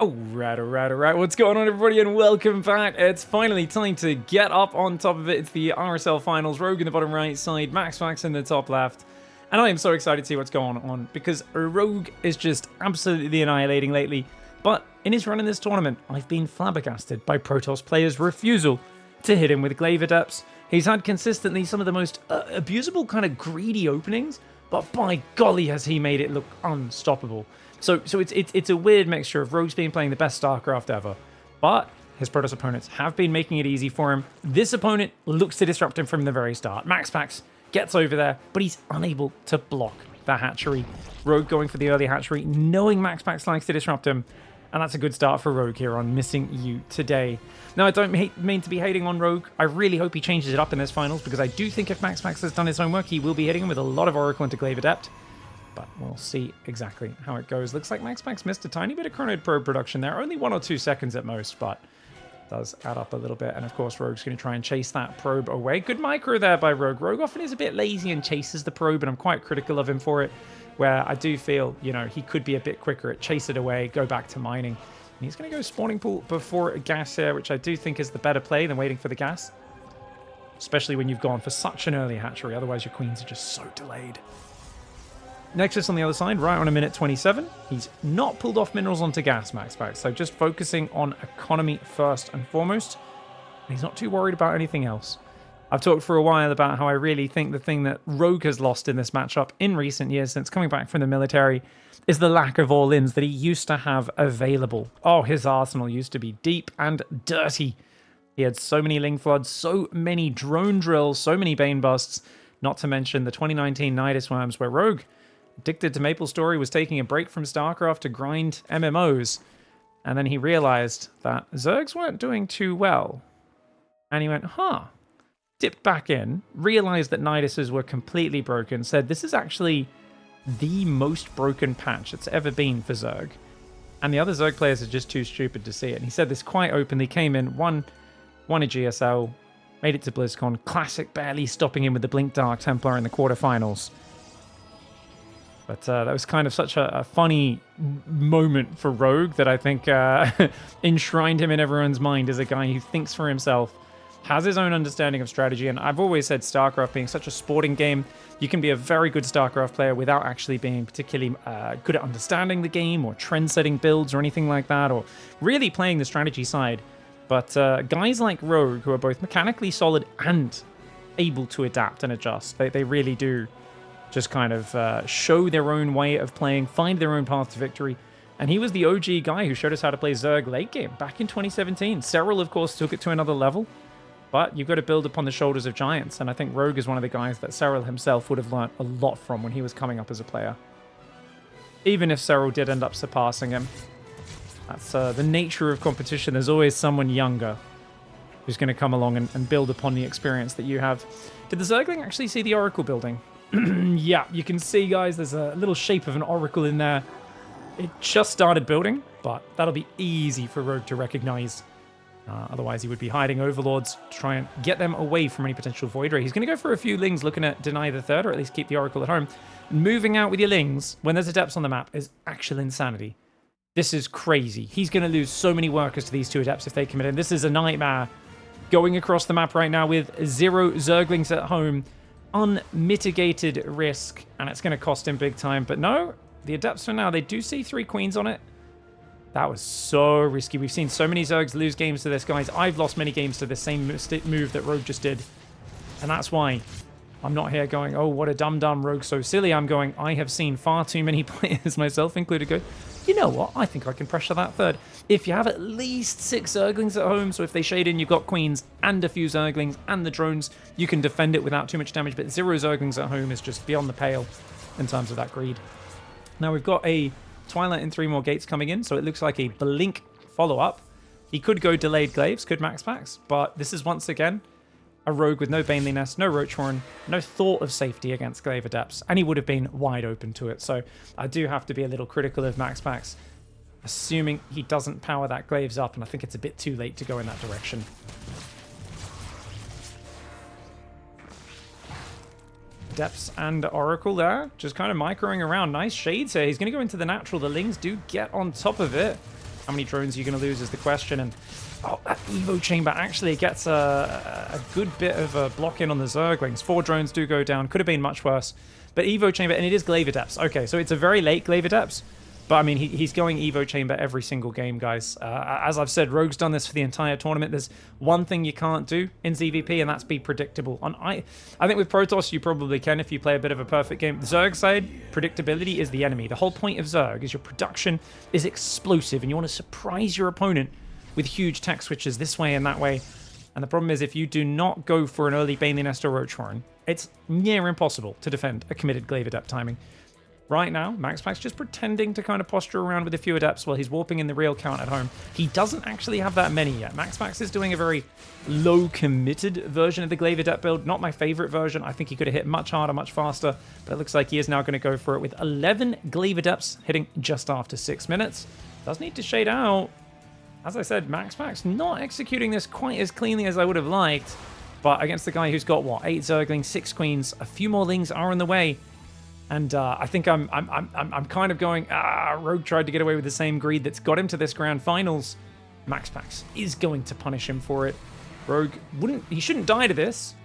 Alright. What's going on, everybody, and welcome back. It's finally time to get up on top of it. It's the RSL Finals. Rogue in the bottom right side, MAXPAX in the top left. And I am so excited to see what's going on because Rogue is just absolutely annihilating lately. But in his run in this tournament, I've been flabbergasted by Protoss players' refusal to hit him with Glaive Adepts. He's had consistently some of the most abusable kind of greedy openings, but by golly has he made it look unstoppable. So it's a weird mixture of Rogue's been playing the best StarCraft ever, but his Protoss opponents have been making it easy for him. This opponent looks to disrupt him from the very start. MAXPAX gets over there, but he's unable to block the hatchery. Rogue going for the early hatchery, knowing MAXPAX likes to disrupt him, and that's a good start for Rogue here on Missing You today. Now, I don't mean to be hating on Rogue. I really hope he changes it up in this finals, because I do think if MAXPAX has done his homework, he will be hitting him with a lot of Oracle into Glaive Adept. But we'll see exactly how it goes. Looks like MAXPAX missed a tiny bit of Chronoid probe production there. Only 1 or 2 seconds at most, but does add up a little bit. And of course, Rogue's going to try and chase that probe away. Good micro there by Rogue. Rogue often is a bit lazy and chases the probe, and I'm quite critical of him for it, where I do feel, you know, he could be a bit quicker at chase it away, go back to mining. And he's going to go spawning pool before gas here, which I do think is the better play than waiting for the gas. Especially when you've gone for such an early hatchery. Otherwise, your queens are just so delayed. Nexus on the other side, right on a minute 27. He's not pulled off minerals onto gas, MAXPAX, so just focusing on economy first and foremost. And he's not too worried about anything else. I've talked for a while about how I really think the thing that Rogue has lost in this matchup in recent years since coming back from the military is the lack of all-ins that he used to have available. Oh, his arsenal used to be deep and dirty. He had so many Ling Floods, so many drone drills, so many Bane Busts, not to mention the 2019 Nidus Worms where Rogue, addicted to MapleStory, was taking a break from StarCraft to grind MMOs. And then he realized that Zergs weren't doing too well. And he went, dipped back in, realized that Niduses were completely broken, said this is actually the most broken patch it's ever been for Zerg. And the other Zerg players are just too stupid to see it. And he said this quite openly, came in, won a GSL, made it to BlizzCon, classic barely stopping him with the Blink Dark Templar in the quarterfinals. But that was kind of such a funny moment for Rogue that I think enshrined him in everyone's mind as a guy who thinks for himself, has his own understanding of strategy. And I've always said StarCraft being such a sporting game, you can be a very good StarCraft player without actually being particularly good at understanding the game or trend-setting builds or anything like that, or really playing the strategy side. But guys like Rogue, who are both mechanically solid and able to adapt and adjust, they really do just kind of show their own way of playing, find their own path to victory. And he was the OG guy who showed us how to play Zerg late game back in 2017. Serral, of course, took it to another level, but you've got to build upon the shoulders of giants. And I think Rogue is one of the guys that Serral himself would have learnt a lot from when he was coming up as a player. Even if Serral did end up surpassing him. That's the nature of competition. There's always someone younger who's going to come along and build upon the experience that you have. Did the Zergling actually see the Oracle building? Yeah, you can see, guys, there's a little shape of an Oracle in there. It just started building, but that'll be easy for Rogue to recognize. Otherwise, he would be hiding Overlords to try and get them away from any potential Void Ray. He's going to go for a few Lings, looking at deny the third, or at least keep the Oracle at home. Moving out with your Lings when there's Adepts on the map is actual insanity. This is crazy. He's going to lose so many workers to these two Adepts if they commit in. This is a nightmare. Going across the map right now with 0 Zerglings at home. Unmitigated risk, and it's going to cost him big time. But no, the Adepts for now, they do see 3 Queens on it. That was so risky. We've seen so many Zergs lose games to this, guys. I've lost many games to the same move that Rogue just did. And that's why I'm not here going, oh, what a dumb Rogue, so silly. I'm going, I have seen far too many players, myself included, go, you know what? I think I can pressure that third. If you have at least 6 Zerglings at home, so if they shade in, you've got Queens and a few Zerglings and the drones, you can defend it without too much damage, but 0 Zerglings at home is just beyond the pale in terms of that greed. Now we've got a Twilight and 3 more gates coming in, so it looks like a Blink follow-up. He could go delayed Glaives, could MAXPAX, but this is once again a Rogue with no Baneliness, no Roachhorn, no thought of safety against Glaive Adepts, and he would have been wide open to it. So I do have to be a little critical of MAXPAX, assuming he doesn't power that Glaives up, and I think it's a bit too late to go in that direction. Depths and Oracle there, just kind of microing around. Nice shades here. He's going to go into the natural. The Lings do get on top of it. How many drones are you going to lose is the question. And that Evo Chamber actually gets a good bit of a block in on the Zerglings. 4 drones do go down. Could have been much worse. But Evo Chamber, and it is Glaive Adepts. Okay, so it's a very late Glaive Adepts. But, I mean, he's going Evo Chamber every single game, guys. As I've said, Rogue's done this for the entire tournament. There's one thing you can't do in ZVP, and that's be predictable. I think with Protoss, you probably can if you play a bit of a perfect game. Zerg side, predictability is the enemy. The whole point of Zerg is your production is explosive, and you want to surprise your opponent with huge tech switches this way and that way. And the problem is, if you do not go for an early Baneling Nest or Roach Warren, it's near impossible to defend a committed Glaive Adept timing. Right now, MAXPAX just pretending to kind of posture around with a few adepts while he's warping in the real count at home. He doesn't actually have that many yet. MAXPAX is doing a very low committed version of the Glaive Adept build. Not my favorite version. I think he could have hit much harder, much faster. But it looks like he is now going to go for it with 11 Glaive Adepts hitting just after 6 minutes. Does need to shade out. As I said, MAXPAX not executing this quite as cleanly as I would have liked. But against the guy who's got, what, 8 Zerglings, 6 Queens, a few more Lings are in the way. And I think I'm kind of going, Rogue tried to get away with the same greed that's got him to this grand finals. MAXPAX is going to punish him for it. Rogue he shouldn't die to this,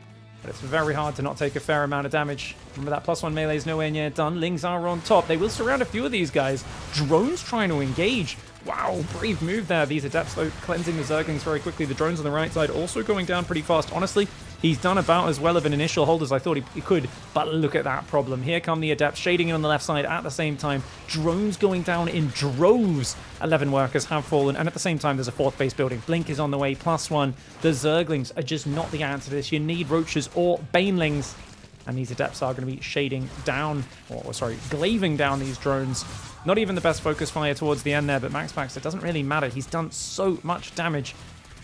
but it's very hard to not take a fair amount of damage. Remember that +1 melee is nowhere near done. Lings are on top. They will surround a few of these guys. Drones trying to engage. Wow, brave move there. These Adepts, though, cleansing the Zerglings very quickly. The drones on the right side also going down pretty fast. Honestly, he's done about as well of an initial hold as I thought he could, but look at that problem. Here come the Adepts shading in on the left side at the same time. Drones going down in droves. 11 workers have fallen, and at the same time, there's a 4th base building. Blink is on the way, +1. The Zerglings are just not the answer to this. You need Roaches or Banelings, and these Adepts are going to be shading down, or sorry, glaving down these drones. Not even the best focus fire towards the end there, but MAXPAX, it doesn't really matter. He's done so much damage.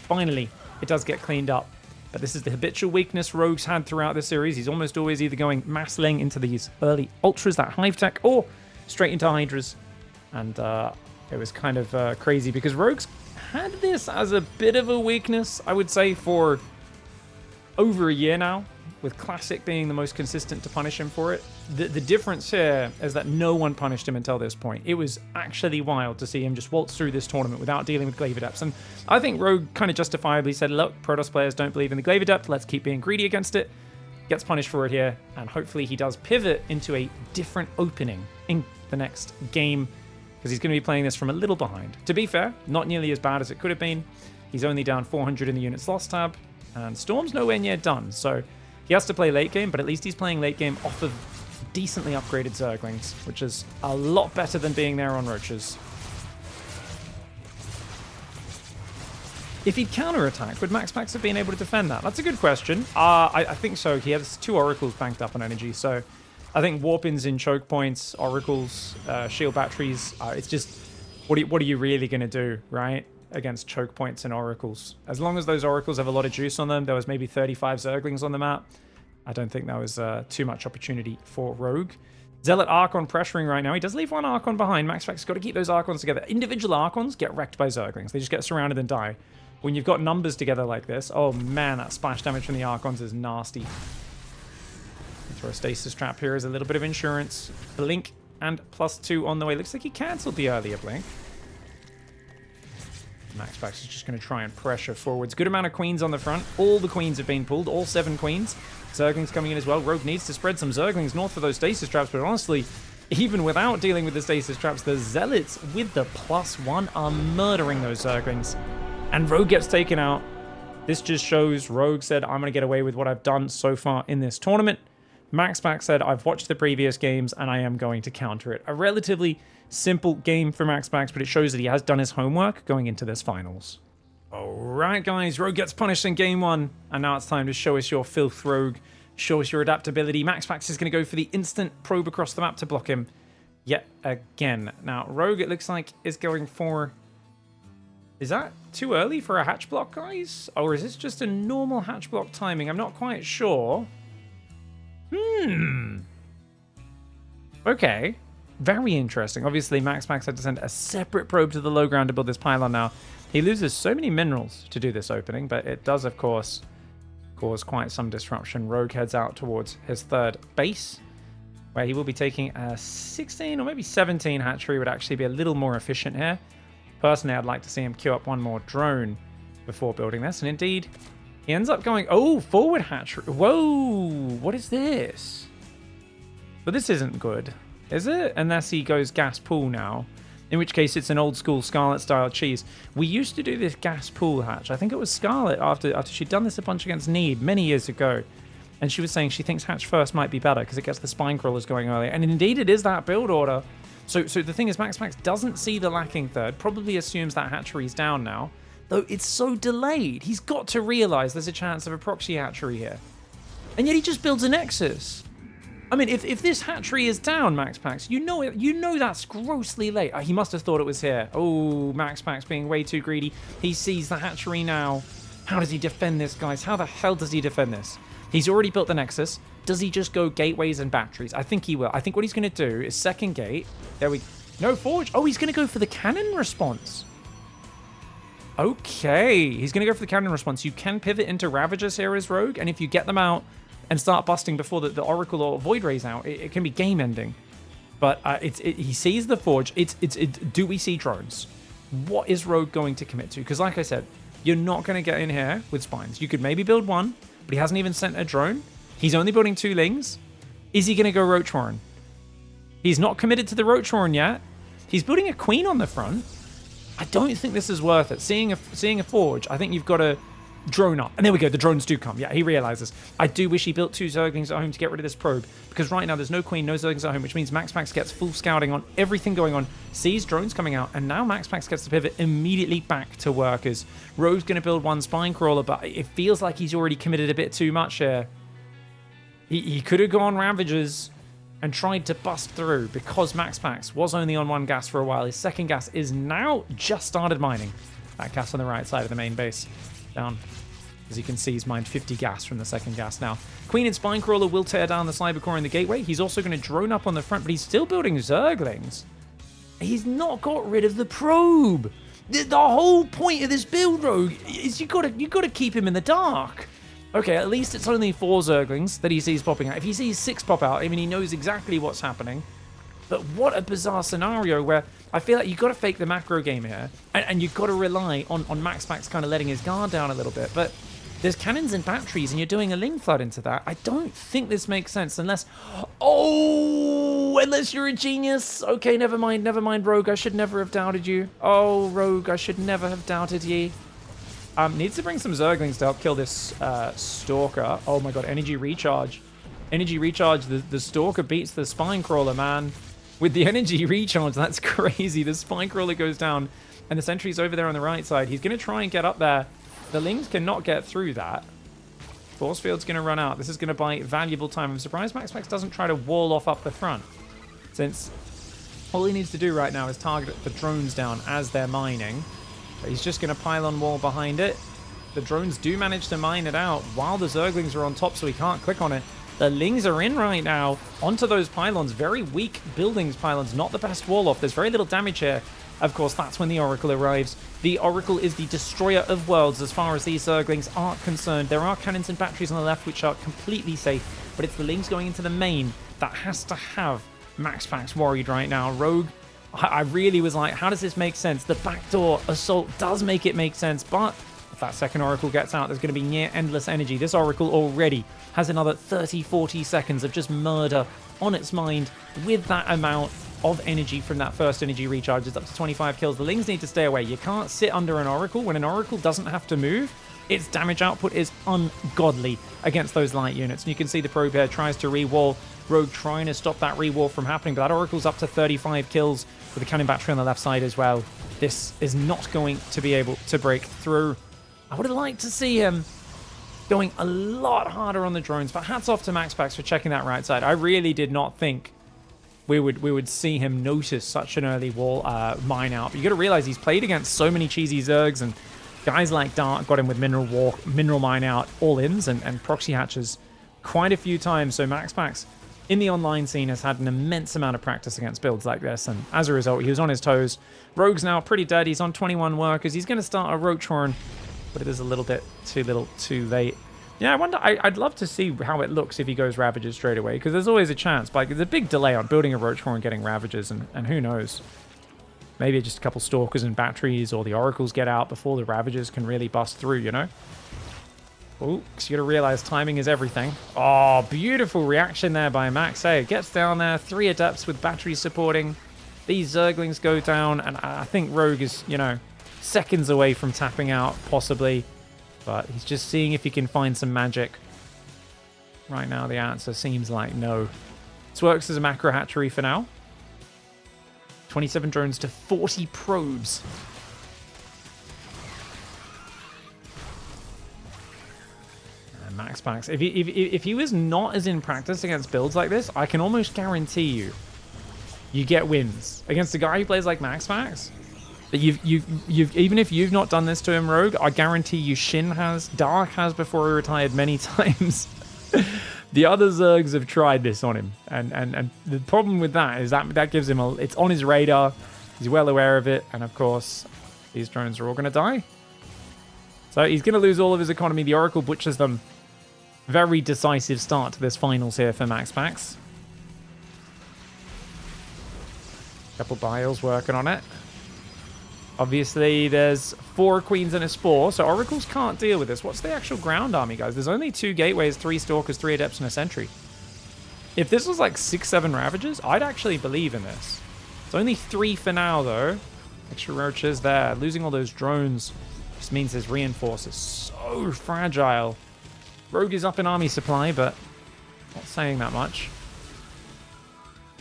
Finally, it does get cleaned up. But this is the habitual weakness Rogue's had throughout the series. He's almost always either going mass laying into these early Ultras, that Hive Tech, or straight into Hydras. And it was kind of crazy because Rogue's had this as a bit of a weakness, I would say, for over a year now, with Classic being the most consistent to punish him for it. The difference here is that no one punished him until this point. It was actually wild to see him just waltz through this tournament without dealing with Glaive Adepts. And I think Rogue kind of justifiably said, look, Protoss players don't believe in the Glaive Adept, let's keep being greedy against it. Gets punished for it here, and hopefully he does pivot into a different opening in the next game, because he's going to be playing this from a little behind. To be fair, not nearly as bad as it could have been. He's only down 400 in the units lost tab, and Storm's nowhere near done, so he has to play late game, but at least he's playing late game off of decently upgraded Zerglings, which is a lot better than being there on Roaches. If he'd counterattacked, would MAXPAX have been able to defend that? That's a good question. I think so. He has 2 Oracles banked up on energy, so I think Warpins in choke points, Oracles, shield batteries, it's just, what are you really going to do, right? Against choke points and Oracles. As long as those Oracles have a lot of juice on them, there was maybe 35 Zerglings on the map. I don't think that was too much opportunity for Rogue. Zealot Archon pressuring right now. He does leave 1 Archon behind. MAXPAX's got to keep those Archons together. Individual Archons get wrecked by Zerglings. They just get surrounded and die. When you've got numbers together like this, oh man, that splash damage from the Archons is nasty. Throw a stasis trap here as a little bit of insurance. Blink and +2 on the way. Looks like he cancelled the earlier blink. MAXPAX is just going to try and pressure forwards. Good amount of Queens on the front. All the Queens have been pulled. All 7 Queens. Zerglings coming in as well. Rogue needs to spread some Zerglings north for those stasis traps, but honestly, even without dealing with the stasis traps, the Zealots with the +1 are murdering those Zerglings. And Rogue gets taken out. This just shows Rogue said, I'm going to get away with what I've done so far in this tournament. MAXPAX said, I've watched the previous games and I am going to counter it. A relatively simple game for MAXPAX, but it shows that he has done his homework going into this finals. Alright guys, Rogue gets punished in game 1, and now it's time to show us your filth, Rogue. Show us your adaptability. MAXPAX is going to go for the instant probe across the map to block him yet again. Now, Rogue, it looks like, is going for... Is that too early for a hatch block, guys? Or is this just a normal hatch block timing? I'm not quite sure. Okay. Very interesting. Obviously, MAXPAX had to send a separate probe to the low ground to build this pylon now. He loses so many minerals to do this opening, but it does, of course, cause quite some disruption. Rogue heads out towards his 3rd base, where he will be taking a 16 or maybe 17 hatchery, would actually be a little more efficient here. Personally, I'd like to see him queue up one more drone before building this. And indeed, he ends up going, oh, forward hatchery. Whoa, what is this? But this isn't good, is it? Unless he goes gas pool now. In which case, it's an old school Scarlet-style cheese. We used to do this gas pool hatch. I think it was Scarlet after she'd done this a bunch against Need many years ago. And she was saying she thinks hatch first might be better because it gets the spine crawlers going earlier. And indeed, it is that build order. So the thing is, MAXPAX doesn't see the lacking third, probably assumes that hatchery's down now. Though it's so delayed, he's got to realize there's a chance of a proxy hatchery here. And yet he just builds a Nexus. I mean, if this hatchery is down, MAXPAX, you know that's grossly late. He must have thought it was here. Oh, MAXPAX being way too greedy. He sees the hatchery now. How does he defend this, guys? How the hell does he defend this? He's already built the Nexus. Does he just go gateways and batteries? I think he will. I think what he's going to do is second gate. There we... No, Forge. Oh, he's going to go for the cannon response. Okay. He's going to go for the cannon response. You can pivot into Ravagers here as Rogue, and if you get them out and start busting before the Oracle or Void Rays out, it can be game ending. But he sees the Forge. Do we see drones? What is Rogue going to commit to? Because like I said, you're not going to get in here with spines. You could maybe build one, but he hasn't even sent a drone. He's only building 2 Lings. Is he going to go Roach Warren? He's not committed to the Roach Warren yet. He's building a Queen on the front. I don't think this is worth it. Seeing a Forge, I think you've got to drone up. And there we go, the drones do come. Yeah, he realizes. I do wish he built 2 Zerglings at home to get rid of this probe, because right now there's no Queen, no Zerglings at home, which means MAXPAX gets full scouting on everything going on, sees drones coming out, and now MAXPAX gets to pivot immediately back to workers. Rogue's going to build 1 Spine Crawler, but it feels like he's already committed a bit too much here. He could have gone Ravagers and tried to bust through, because MAXPAX was only on 1 gas for a while. His second gas is now just started mining. That gas on the right side of the main base. Down. As you can see, he's mined 50 gas from the second gas now. Queen and Spinecrawler will tear down the Cyber Core in the gateway. He's also going to drone up on the front, but he's still building Zerglings. He's not got rid of the probe. The whole point of this build, Rogue, is you got to keep him in the dark. Okay, at least it's only 4 Zerglings that he sees popping out. If he sees 6 pop out, I mean, he knows exactly what's happening. But what a bizarre scenario where I feel like you've got to fake the macro game here, and you've got to rely on MAXPAX kind of letting his guard down a little bit. But there's cannons and batteries, and you're doing a Ling Flood into that. I don't think this makes sense unless... Oh, unless you're a genius. Okay, never mind, Rogue. I should never have doubted you. Oh, Rogue, I should never have doubted ye. Needs to bring some Zerglings to help kill this Stalker. Oh my god, energy recharge. Energy recharge. The Stalker beats the Spine Crawler, man. With the energy recharge, that's crazy. The Spine Crawler goes down, and the sentry's over there on the right side. He's going to try and get up there. The Lings cannot get through that. Force Field's going to run out. This is going to buy valuable time. I'm surprised MAXPAX doesn't try to wall off up the front, since all he needs to do right now is target the drones down as they're mining. But he's just going to pile on wall behind it. The drones do manage to mine it out while the Zerglings are on top, so he can't click on it. The Lings are in right now onto those pylons. Very weak buildings pylons, not the best wall off. There's very little damage here. Of course, that's when the Oracle arrives. The Oracle is the destroyer of worlds as far as these Zerglings are concerned. There are cannons and batteries on the left which are completely safe, but it's the Lings going into the main that has to have MAXPAX worried right now. Rogue, I really was like, how does this make sense? The backdoor assault does make it make sense, but if that second Oracle gets out, there's going to be near endless energy. This Oracle already has another 30-40 seconds of just murder on its mind with that amount of energy from that first energy recharge. It's up to 25 kills. The Lings need to stay away. You can't sit under an Oracle. When an Oracle doesn't have to move, its damage output is ungodly against those light units. And you can see the probe here tries to re-wall. Rogue trying to stop that re-wall from happening, but that Oracle's up to 35 kills with a cannon battery on the left side as well. This is not going to be able to break through. I would have liked to see him going a lot harder on the drones, but hats off to MAXPAX for checking that right side. I really did not think we would see him notice such an early wall mine out. But you got to realize he's played against so many cheesy Zergs, and guys like Dart got him with mineral mine out all-ins and proxy hatches quite a few times. So MAXPAX in the online scene has had an immense amount of practice against builds like this, and as a result, he was on his toes. Rogue's now pretty dead. He's on 21 workers. He's going to start a Roach Horn, but it is a little bit too late. Yeah, I wonder, I'd love to see how it looks if he goes Ravagers straight away, because there's always a chance, but there's a big delay on building a Roach Horn and getting Ravagers, and who knows. maybe just a couple Stalkers and batteries, or the Oracles get out before the Ravagers can really bust through, you know? Oh, because you got to realize timing is everything. Oh, beautiful reaction there by Max. Hey, it gets down there. 3 Adepts with batteries supporting. These Zerglings go down, and I think Rogue is, you know, seconds away from tapping out, possibly. But he's just seeing if he can find some magic. Right now, the answer seems like no. This works as a macro hatchery for now. 27 drones to 40 probes. MAXPAX. If he was not as in practice against builds like this, I can almost guarantee you get wins against a guy who plays like MAXPAX. But even if you've not done this to him, Rogue, I guarantee you Shin has, Dark has before he retired many times. The other Zergs have tried this on him, and the problem with that is that gives him it's on his radar. He's well aware of it, and of course these drones are all going to die. So he's going to lose all of his economy. The Oracle butchers them. Very decisive start to this finals here for MAXPAX. Couple Biles working on it. Obviously, there's 4 Queens and a Spore, so Oracles can't deal with this. What's the actual ground army, guys? There's only 2 Gateways, 3 Stalkers, 3 Adepts, and a Sentry. If this was like 6, 7 Ravagers, I'd actually believe in this. It's only 3 for now, though. Extra Roaches there. Losing all those drones just means his Reinforce is so fragile. Rogue is up in army supply, but not saying that much.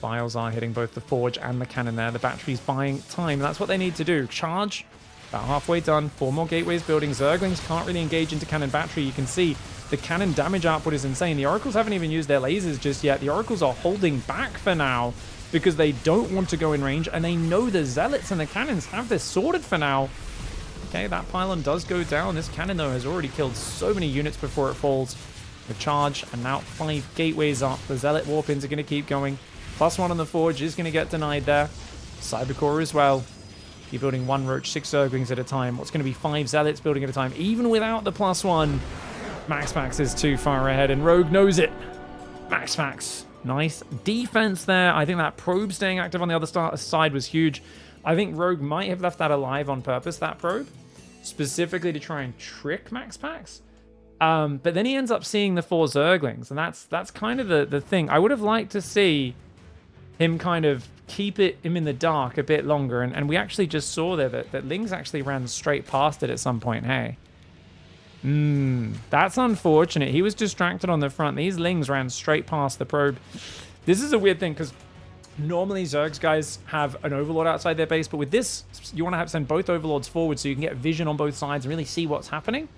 Biles are hitting both the Forge and the Cannon there. The battery's buying time. That's what they need to do. Charge. About halfway done. 4 more Gateways building. Zerglings can't really engage into Cannon Battery. You can see the Cannon damage output is insane. The Oracles haven't even used their lasers just yet. The Oracles are holding back for now because they don't want to go in range, and they know the Zealots and the Cannons have this sorted for now. Okay, that pylon does go down. This cannon, though, has already killed so many units before it falls. The charge, and now 5 Gateways up. The Zealot Warpins are going to keep going. +1 on the Forge is going to get denied there. Cybercore as well. You're building 1 Roach, 6 Zerglings at a time. What's going to be 5 Zealots building at a time? Even without the +1, MAXPAX is too far ahead, and Rogue knows it. MAXPAX, nice defense there. I think that probe staying active on the other side was huge. I think Rogue might have left that alive on purpose, that probe, specifically to try and trick MAXPAX. But then he ends up seeing the 4 Zerglings, and that's kind of the thing. I would have liked to see him kind of keep him in the dark a bit longer, and we actually just saw there that Lings actually ran straight past it at some point. Hey, that's unfortunate. He was distracted on the front. These Lings ran straight past the probe. This is a weird thing, because normally Zergs guys have an Overlord outside their base, but with this, you want to send both Overlords forward so you can get vision on both sides and really see what's happening.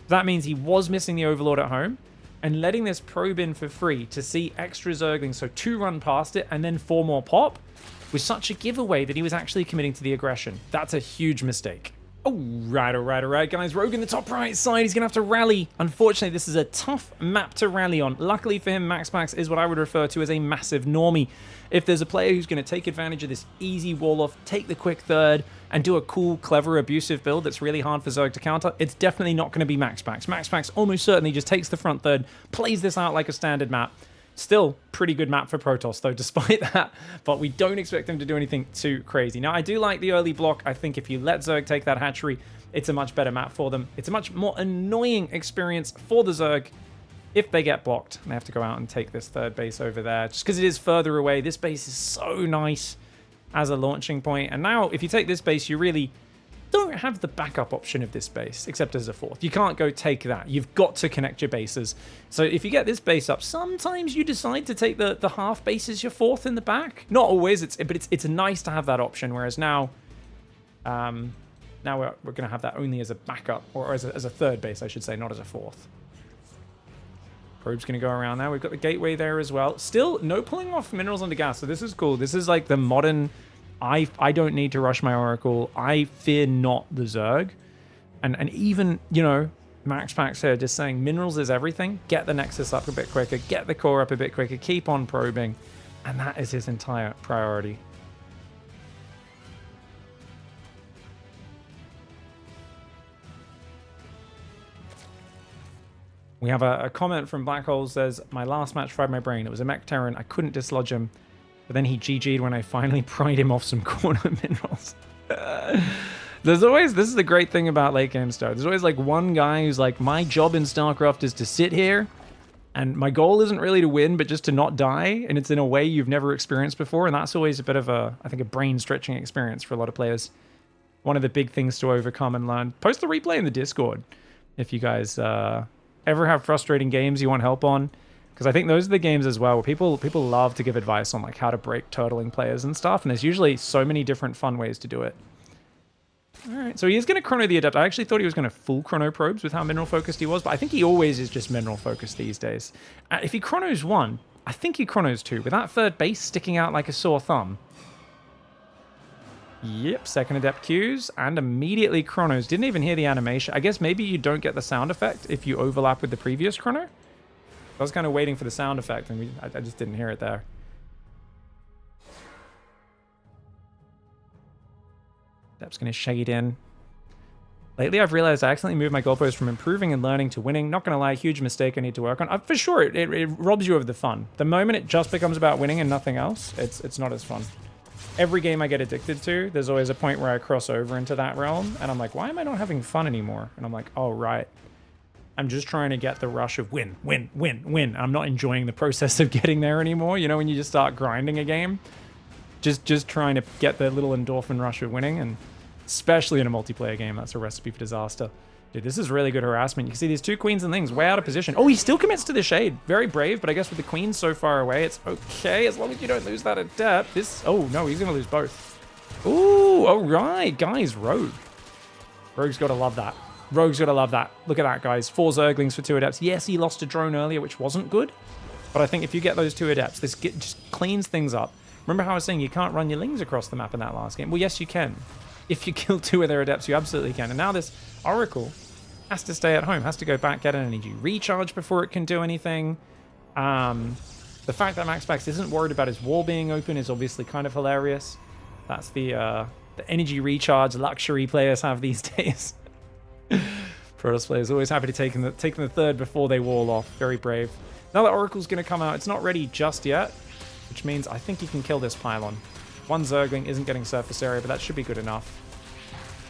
That means he was missing the Overlord at home and letting this probe in for free to see extra Zerglings, so 2 run past it and then 4 more pop, was such a giveaway that he was actually committing to the aggression. That's a huge mistake. All right, guys. Rogue in the top right side. He's going to have to rally. Unfortunately, this is a tough map to rally on. Luckily for him, MAXPAX is what I would refer to as a massive normie. If there's a player who's going to take advantage of this easy wall-off, take the quick third, and do a cool, clever, abusive build that's really hard for Zerg to counter, it's definitely not going to be MAXPAX. MAXPAX almost certainly just takes the front third, plays this out like a standard map. Still, pretty good map for Protoss, though, despite that. But we don't expect them to do anything too crazy. Now, I do like the early block. I think if you let Zerg take that hatchery, it's a much better map for them. It's a much more annoying experience for the Zerg if they get blocked. And they have to go out and take this third base over there. Just because it is further away, this base is so nice as a launching point. And now, if you take this base, you really don't have the backup option of this base, except as a 4th. You can't go take that. You've got to connect your bases. So if you get this base up, sometimes you decide to take the half base as your 4th in the back. Not always, but it's nice to have that option, whereas now we're going to have that only as a backup, or as a third base, I should say, not as a 4th. Probe's going to go around there. We've got the gateway there as well. Still, no pulling off minerals under gas, so this is cool. This is like the modern... I don't need to rush my Oracle. I fear not the Zerg. And even, you know, MAXPAX here just saying minerals is everything. Get the Nexus up a bit quicker. Get the core up a bit quicker. Keep on probing. And that is his entire priority. We have a comment from Black Hole says, my last match fried my brain. It was a Mech Terran. I couldn't dislodge him. But then he GG'd when I finally pried him off some corner minerals. There's always, this is the great thing about late game stuff. There's always like one guy who's like, my job in StarCraft is to sit here, and my goal isn't really to win, but just to not die, and it's in a way you've never experienced before, and that's always a bit of a, I think, a brain-stretching experience for a lot of players. One of the big things to overcome and learn. Post the replay in the Discord if you guys ever have frustrating games you want help on, because I think those are the games as well where people love to give advice on like how to break turtling players and stuff, and there's usually so many different fun ways to do it. Alright, so he is going to chrono the Adept. I actually thought he was going to full chrono probes with how mineral focused he was, but I think he always is just mineral focused these days. If he chronos one, I think he chronos two, with that third base sticking out like a sore thumb. Yep, second Adept Qs, and immediately chronos. Didn't even hear the animation. I guess maybe you don't get the sound effect if you overlap with the previous chrono. I was kind of waiting for the sound effect, and I just didn't hear it there. Adept's going to shade in. Lately, I've realized I accidentally moved my goalpost from improving and learning to winning. Not going to lie, huge mistake I need to work on. For sure, it robs you of the fun. The moment it just becomes about winning and nothing else, it's not as fun. Every game I get addicted to, there's always a point where I cross over into that realm, and I'm like, why am I not having fun anymore? And I'm like, oh, right. I'm just trying to get the rush of win, win, win, win. I'm not enjoying the process of getting there anymore. You know, when you just start grinding a game, just trying to get the little endorphin rush of winning, and especially in a multiplayer game, that's a recipe for disaster. Dude, this is really good harassment. You can see these two queens and things way out of position. Oh, he still commits to the shade. Very brave, but I guess with the queens so far away, it's okay as long as you don't lose that Adept. This, oh no, he's gonna lose both. Ooh, all right, guys, Rogue. Rogue's gotta love that. Rogue's gotta love that. Look at that, guys. 4 Zerglings for 2 Adepts. Yes, he lost a drone earlier, which wasn't good, but I think if you get those 2 Adepts, this just cleans things up. Remember how I was saying you can't run your Lings across the map in that last game? Well, yes, you can. If you kill 2 of their Adepts, you absolutely can. And now this Oracle has to stay at home, has to go back, get an energy recharge before it can do anything. The fact that MAXPAX isn't worried about his wall being open is obviously kind of hilarious. That's the energy recharge luxury players have these days. Protoss players always happy to take the third before they wall off. Very brave. Now that Oracle's going to come out, it's not ready just yet, which means I think he can kill this pylon. 1 Zergling isn't getting surface area, but that should be good enough.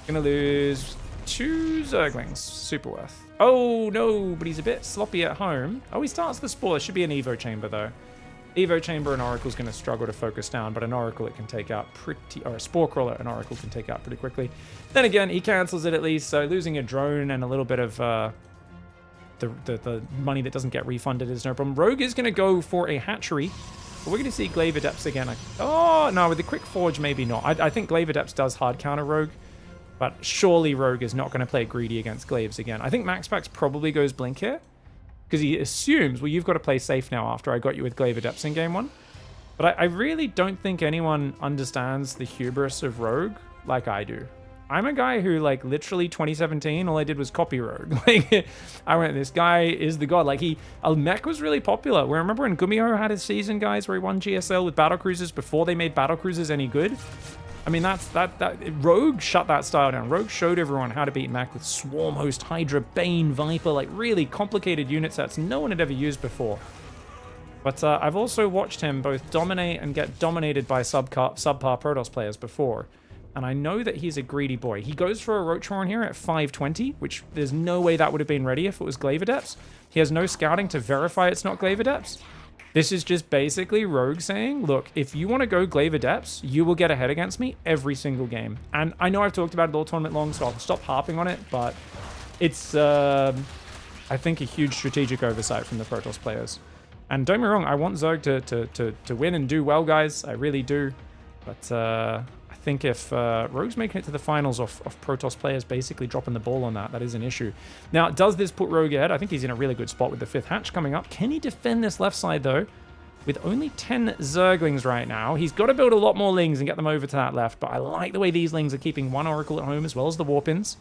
Gonna lose 2 Zerglings. Super worth. Oh, no, but he's a bit sloppy at home. Oh, he starts the Spore. There should be an Evo Chamber, though. Evo Chamber and Oracle's going to struggle to focus down, but an Oracle it can take out pretty... Or a Spore Crawler and Oracle can take out pretty quickly. Then again, he cancels it at least, so losing a drone and a little bit of... the money that doesn't get refunded is no problem. Rogue is going to go for a hatchery. But we're going to see Glaive Adepts again. Oh, no, with the Quick Forge, maybe not. I think Glaive Adepts does hard counter Rogue, but surely Rogue is not going to play greedy against Glaives again. I think MAXPAX probably goes Blink here, because he assumes, well, you've got to play safe now after I got you with Glaive Adepts in game 1. But I really don't think anyone understands the hubris of Rogue like I do. I'm a guy who, like, literally 2017, all I did was copy Rogue. Like, I went, this guy is the god. Like, mech was really popular. Remember when Gumiho had his season, guys, where he won GSL with battlecruisers before they made battlecruisers any good? I mean, Rogue shut that style down. Rogue showed everyone how to beat mech with Swarm Host, Hydra, Bane, Viper, like really complicated unit sets no one had ever used before. But I've also watched him both dominate and get dominated by subpar Protoss players before. And I know that he's a greedy boy. He goes for a Roach Horn here at 520, which there's no way that would have been ready if it was Glaive Adepts. He has no scouting to verify it's not Glaive Adepts. This is just basically Rogue saying, look, if you want to go Glaive Adepts, you will get ahead against me every single game. And I know I've talked about it all tournament long, so I'll stop harping on it, but it's, I think, a huge strategic oversight from the Protoss players. And don't get me wrong, I want Zerg to win and do well, guys. I really do. But I think if Rogue's making it to the finals of Protoss players basically dropping the ball on that is an issue. Now, does this put Rogue ahead? I think he's in a really good spot with the 5th hatch coming up. Can he defend this left side, though? With only 10 Zerglings right now, he's got to build a lot more Lings and get them over to that left. But I like the way these Lings are keeping 1 Oracle at home as well as the Warpins.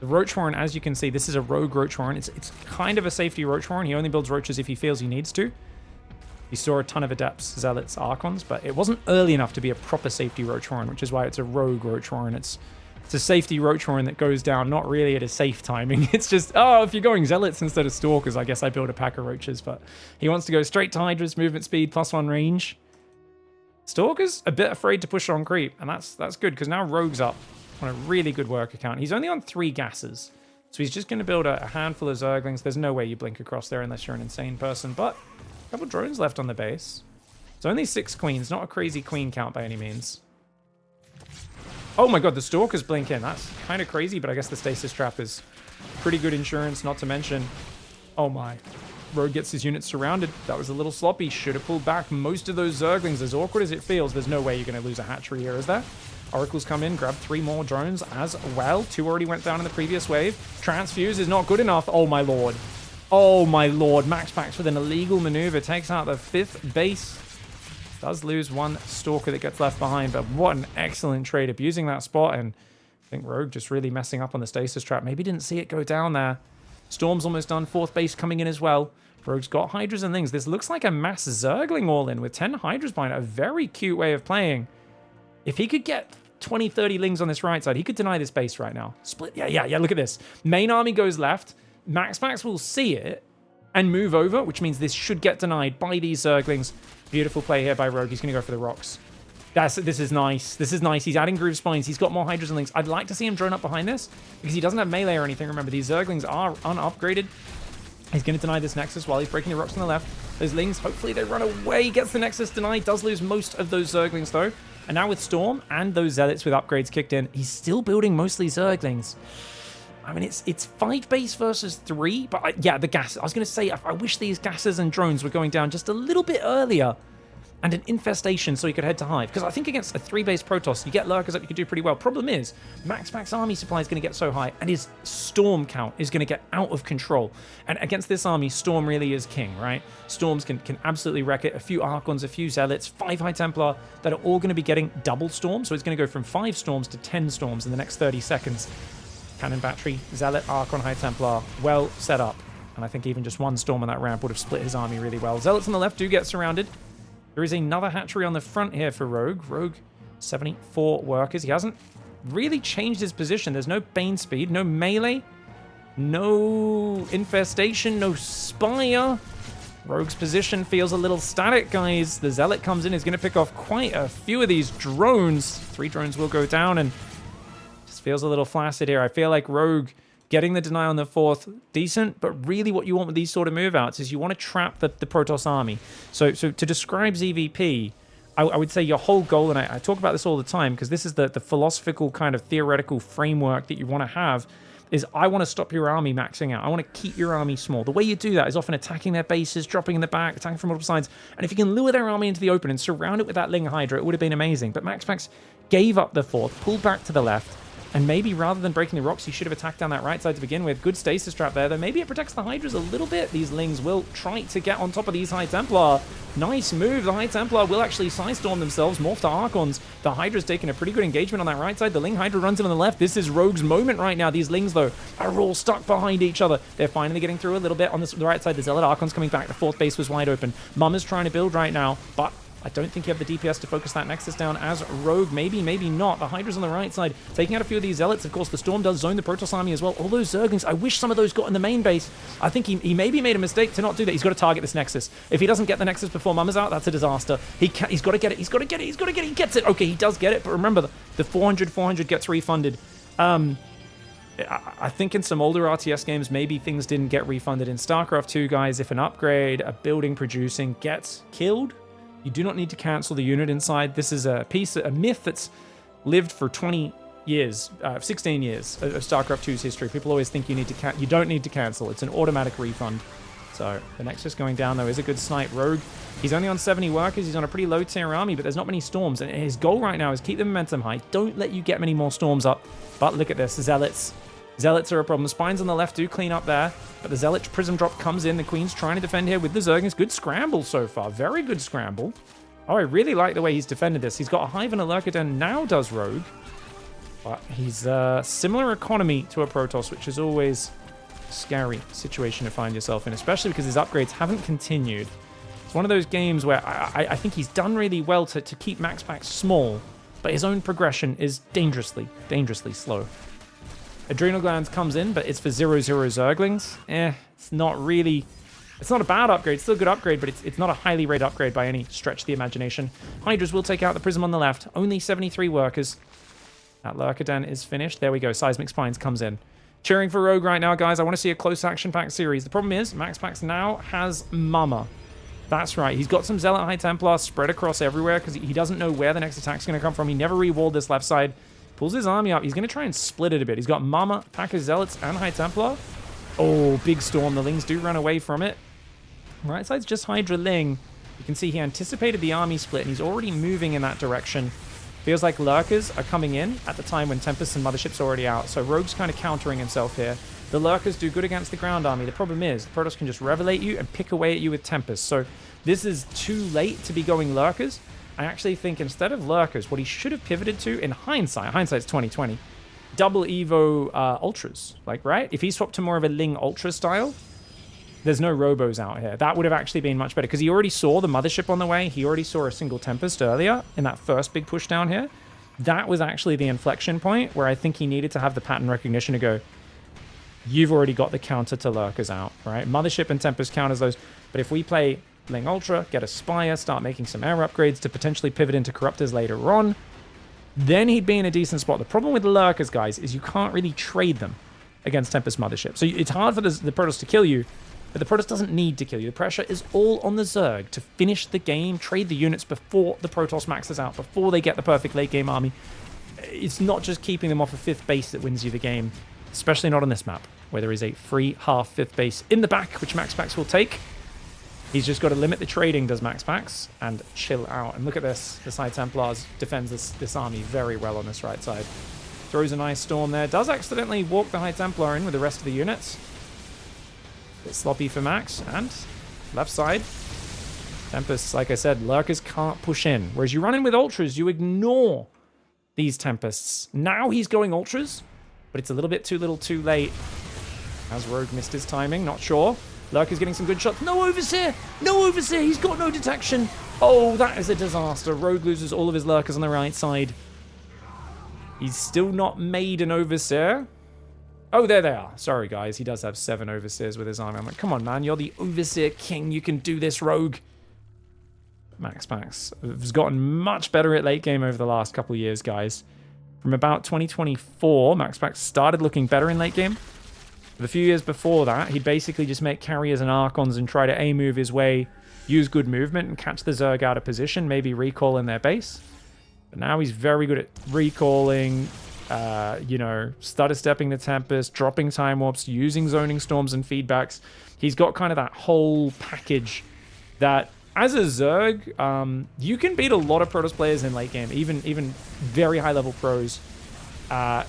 The Roach Horn, as you can see, this is a Rogue Roach Horn. It's kind of a safety Roach Horn. He only builds Roaches if he feels he needs to. He saw a ton of Adepts, Zealots, Archons, but it wasn't early enough to be a proper safety Roach Horn, which is why it's a Rogue Roach Horn. It's a safety Roach Horn that goes down not really at a safe timing. It's just, oh, if you're going Zealots instead of Stalkers, I guess I build a pack of Roaches, but he wants to go straight to Hydras, movement speed, +1 range. Stalker's a bit afraid to push on creep, and that's good, because now Rogue's up on a really good work account. He's only on 3 gases, so he's just going to build a handful of Zerglings. There's no way you blink across there unless you're an insane person, but a couple drones left on the base. It's only 6 queens, not a crazy queen count by any means. Oh my god, the Stalker's blinking. That's kind of crazy, but I guess the Stasis Trap is pretty good insurance, not to mention... Oh my. Rogue gets his units surrounded. That was a little sloppy. Should have pulled back most of those Zerglings. As awkward as it feels, there's no way you're going to lose a hatchery here, is there? Oracles come in, grab 3 more drones as well. 2 already went down in the previous wave. Transfuse is not good enough. Oh my lord. Oh my lord. MAXPAX with an illegal maneuver takes out the 5th base. Does lose 1 Stalker that gets left behind, but what an excellent trade abusing that spot. And I think Rogue just really messing up on the Stasis Trap. Maybe didn't see it go down there. Storm's almost done. 4th base coming in as well. Rogue's got Hydras and things. This looks like a mass Zergling all-in with 10 Hydras behind it. A very cute way of playing. If he could get 20, 30 Lings on this right side, he could deny this base right now. Split. Yeah, look at this. Main army goes left. MAXPAX will see it and move over, which means this should get denied by these Zerglings. Beautiful play here by Rogue. He's going to go for the rocks. This is nice. This is nice. He's adding Groove Spines. He's got more Hydras and Lings. I'd like to see him drone up behind this because he doesn't have melee or anything. Remember, these Zerglings are unupgraded. He's going to deny this Nexus while he's breaking the rocks on the left. Those Lings, hopefully they run away. Gets the Nexus denied. Does lose most of those Zerglings, though. And now with Storm and those Zealots with upgrades kicked in, he's still building mostly Zerglings. I mean, it's 5 base versus 3. But, yeah, the gas. I was going to say, I wish these gases and drones were going down just a little bit earlier. And an infestation so he could head to Hive. Because I think against a 3-base Protoss, you get Lurkers up, you could do pretty well. Problem is, MAXPAX army supply is going to get so high, and his Storm count is going to get out of control. And against this army, Storm really is king, right? Storms can absolutely wreck it. A few Archons, a few Zealots, 5 High Templar that are all going to be getting double Storms. So it's going to go from 5 Storms to 10 Storms in the next 30 seconds. Cannon Battery, Zealot, Archon, High Templar, well set up. And I think even just 1 Storm on that ramp would have split his army really well. Zealots on the left do get surrounded. There is another hatchery on the front here for Rogue. Rogue, 74 workers. He hasn't really changed his position. There's no Bane speed, no melee, no infestation, no Spire. Rogue's position feels a little static, guys. The Zealot comes in, is going to pick off quite a few of these drones. 3 drones will go down, and just feels a little flaccid here. I feel like Rogue getting the deny on the 4th, decent, but really what you want with these sort of move-outs is you want to trap the Protoss army. So to describe ZVP, I would say your whole goal, and I talk about this all the time, because this is the philosophical kind of theoretical framework that you want to have, is I want to stop your army maxing out. I want to keep your army small. The way you do that is often attacking their bases, dropping in the back, attacking from multiple sides, and if you can lure their army into the open and surround it with that Ling Hydra, it would have been amazing. But MAXPAX gave up the 4th, pulled back to the left, and maybe rather than breaking the rocks, he should have attacked down that right side to begin with. Good Stasis Trap there, though maybe it protects the Hydras a little bit. These Lings will try to get on top of these High Templar. Nice move. The High Templar will actually Psystorm themselves, morph to Archons. The Hydra's taking a pretty good engagement on that right side. The Ling Hydra runs in on the left. This is Rogue's moment right now. These Lings, though, are all stuck behind each other. They're finally getting through a little bit on the right side. The Zealot Archon's coming back. The 4th base was wide open. Mum is trying to build right now, but I don't think you have the DPS to focus that Nexus down as Rogue. Maybe, maybe not. The Hydra's on the right side, taking out a few of these Zealots. Of course, the Storm does zone the Protoss army as well. All those Zerglings, I wish some of those got in the main base. I think he maybe made a mistake to not do that. He's got to target this Nexus. If he doesn't get the Nexus before Mum is out, that's a disaster. He's got to get it. He's got to get it. He's got to get it. He gets it. Okay, he does get it. But remember, the 400 gets refunded. I think in some older RTS games, maybe things didn't get refunded. In StarCraft 2, guys, if an upgrade, a building producing gets killed, you do not need to cancel the unit inside. This is a myth that's lived for 20 years, 16 years of StarCraft 2's history. People always think you don't need to cancel. It's an automatic refund. So the Nexus going down, though, is a good snipe. Rogue, he's only on 70 workers. He's on a pretty low tier army, but there's not many Storms. And his goal right now is keep the momentum high. Don't let you get many more Storms up. But look at this, Zealots. Zealots are a problem. The Spines on the left do clean up there, but the Zealot Prism Drop comes in. The Queen's trying to defend here with the Zerglings. Good scramble so far. Very good scramble. Oh, I really like the way he's defended this. He's got a Hive and a Lurker Den now, does Rogue. But he's similar economy to a Protoss, which is always a scary situation to find yourself in, especially because his upgrades haven't continued. It's one of those games where I think he's done really well to keep MAXPAX small, but his own progression is dangerously slow. Adrenal Glands comes in, but it's for 0/0 Zerglings. It's not really It's not a bad upgrade, it's still a good upgrade, but it's not a highly rated upgrade by any stretch of the imagination. Hydras will take out the Prism on the left. Only 73 workers. That Lurker Den is finished. There we go. Seismic Spines comes in. Cheering for Rogue right now, guys. I want to see a close action-packed series. The problem is, MAXPAX now has Mama. That's right. He's got some Zealot High Templar spread across everywhere because he doesn't know where the next attack's going to come from. He never re-walled this left side. Pulls his army up. He's going to try and split it a bit. He's got Mama, pack of Zealots, and High Templar. Oh, big storm. The Lings do run away from it. Right side's just Hydra Ling. You can see he anticipated the army split, and he's already moving in that direction. Feels like Lurkers are coming in at the time when Tempests and Mothership's already out, so Rogue's kind of countering himself here. The Lurkers do good against the ground army. The problem is, the Protoss can just revelate you and pick away at you with Tempests, so this is too late to be going Lurkers. I actually think instead of Lurkers, what he should have pivoted to, in hindsight's 2020, double Evo Ultras, like, right? If he swapped to more of a Ling Ultra style, there's no Robos out here. That would have actually been much better because he already saw the Mothership on the way. He already saw a single Tempest earlier in that first big push down here. That was actually the inflection point where I think he needed to have the pattern recognition to go, you've already got the counter to Lurkers out, right? Mothership and Tempest counters those. But if we play Ling Ultra, get a Spire, start making some air upgrades to potentially pivot into Corruptors later on, then he'd be in a decent spot. The problem with the Lurkers, guys, is you can't really trade them against Tempest Mothership. So it's hard for the Protoss to kill you, but the Protoss doesn't need to kill you. The pressure is all on the Zerg to finish the game, trade the units before the Protoss maxes out, before they get the perfect late game army. It's not just keeping them off a 5th base that wins you the game, especially not on this map, where there is a free half 5th base in the back, which MAXPAX will take. He's just got to limit the trading, does MAXPAX, and chill out. And look at this. The High Templars defends this army very well on this right side. Throws a nice storm there. Does accidentally walk the High Templar in with the rest of the units. Bit sloppy for Max. And left side. Tempests, like I said, Lurkers can't push in. Whereas you run in with Ultras, you ignore these Tempests. Now he's going Ultras, but it's a little bit too little too late. Has Rogue missed his timing? Not sure. Lurker's getting some good shots. No Overseer! No Overseer! He's got no detection. Oh, that is a disaster. Rogue loses all of his Lurkers on the right side. He's still not made an Overseer. Oh, there they are. Sorry, guys. He does have 7 Overseers with his army. I'm like, come on, man. You're the Overseer King. You can do this, Rogue. MAXPAX has gotten much better at late game over the last couple of years, guys. From about 2024, MAXPAX started looking better in late game. The few years before that, he'd basically just make carriers and Archons and try to A-move his way, use good movement, and catch the Zerg out of position, maybe recall in their base. But now he's very good at recalling, you know, stutter-stepping the Tempest, dropping Time Warps, using Zoning Storms and feedbacks. He's got kind of that whole package that, as a Zerg, you can beat a lot of Protoss players in late game, even very high-level pros.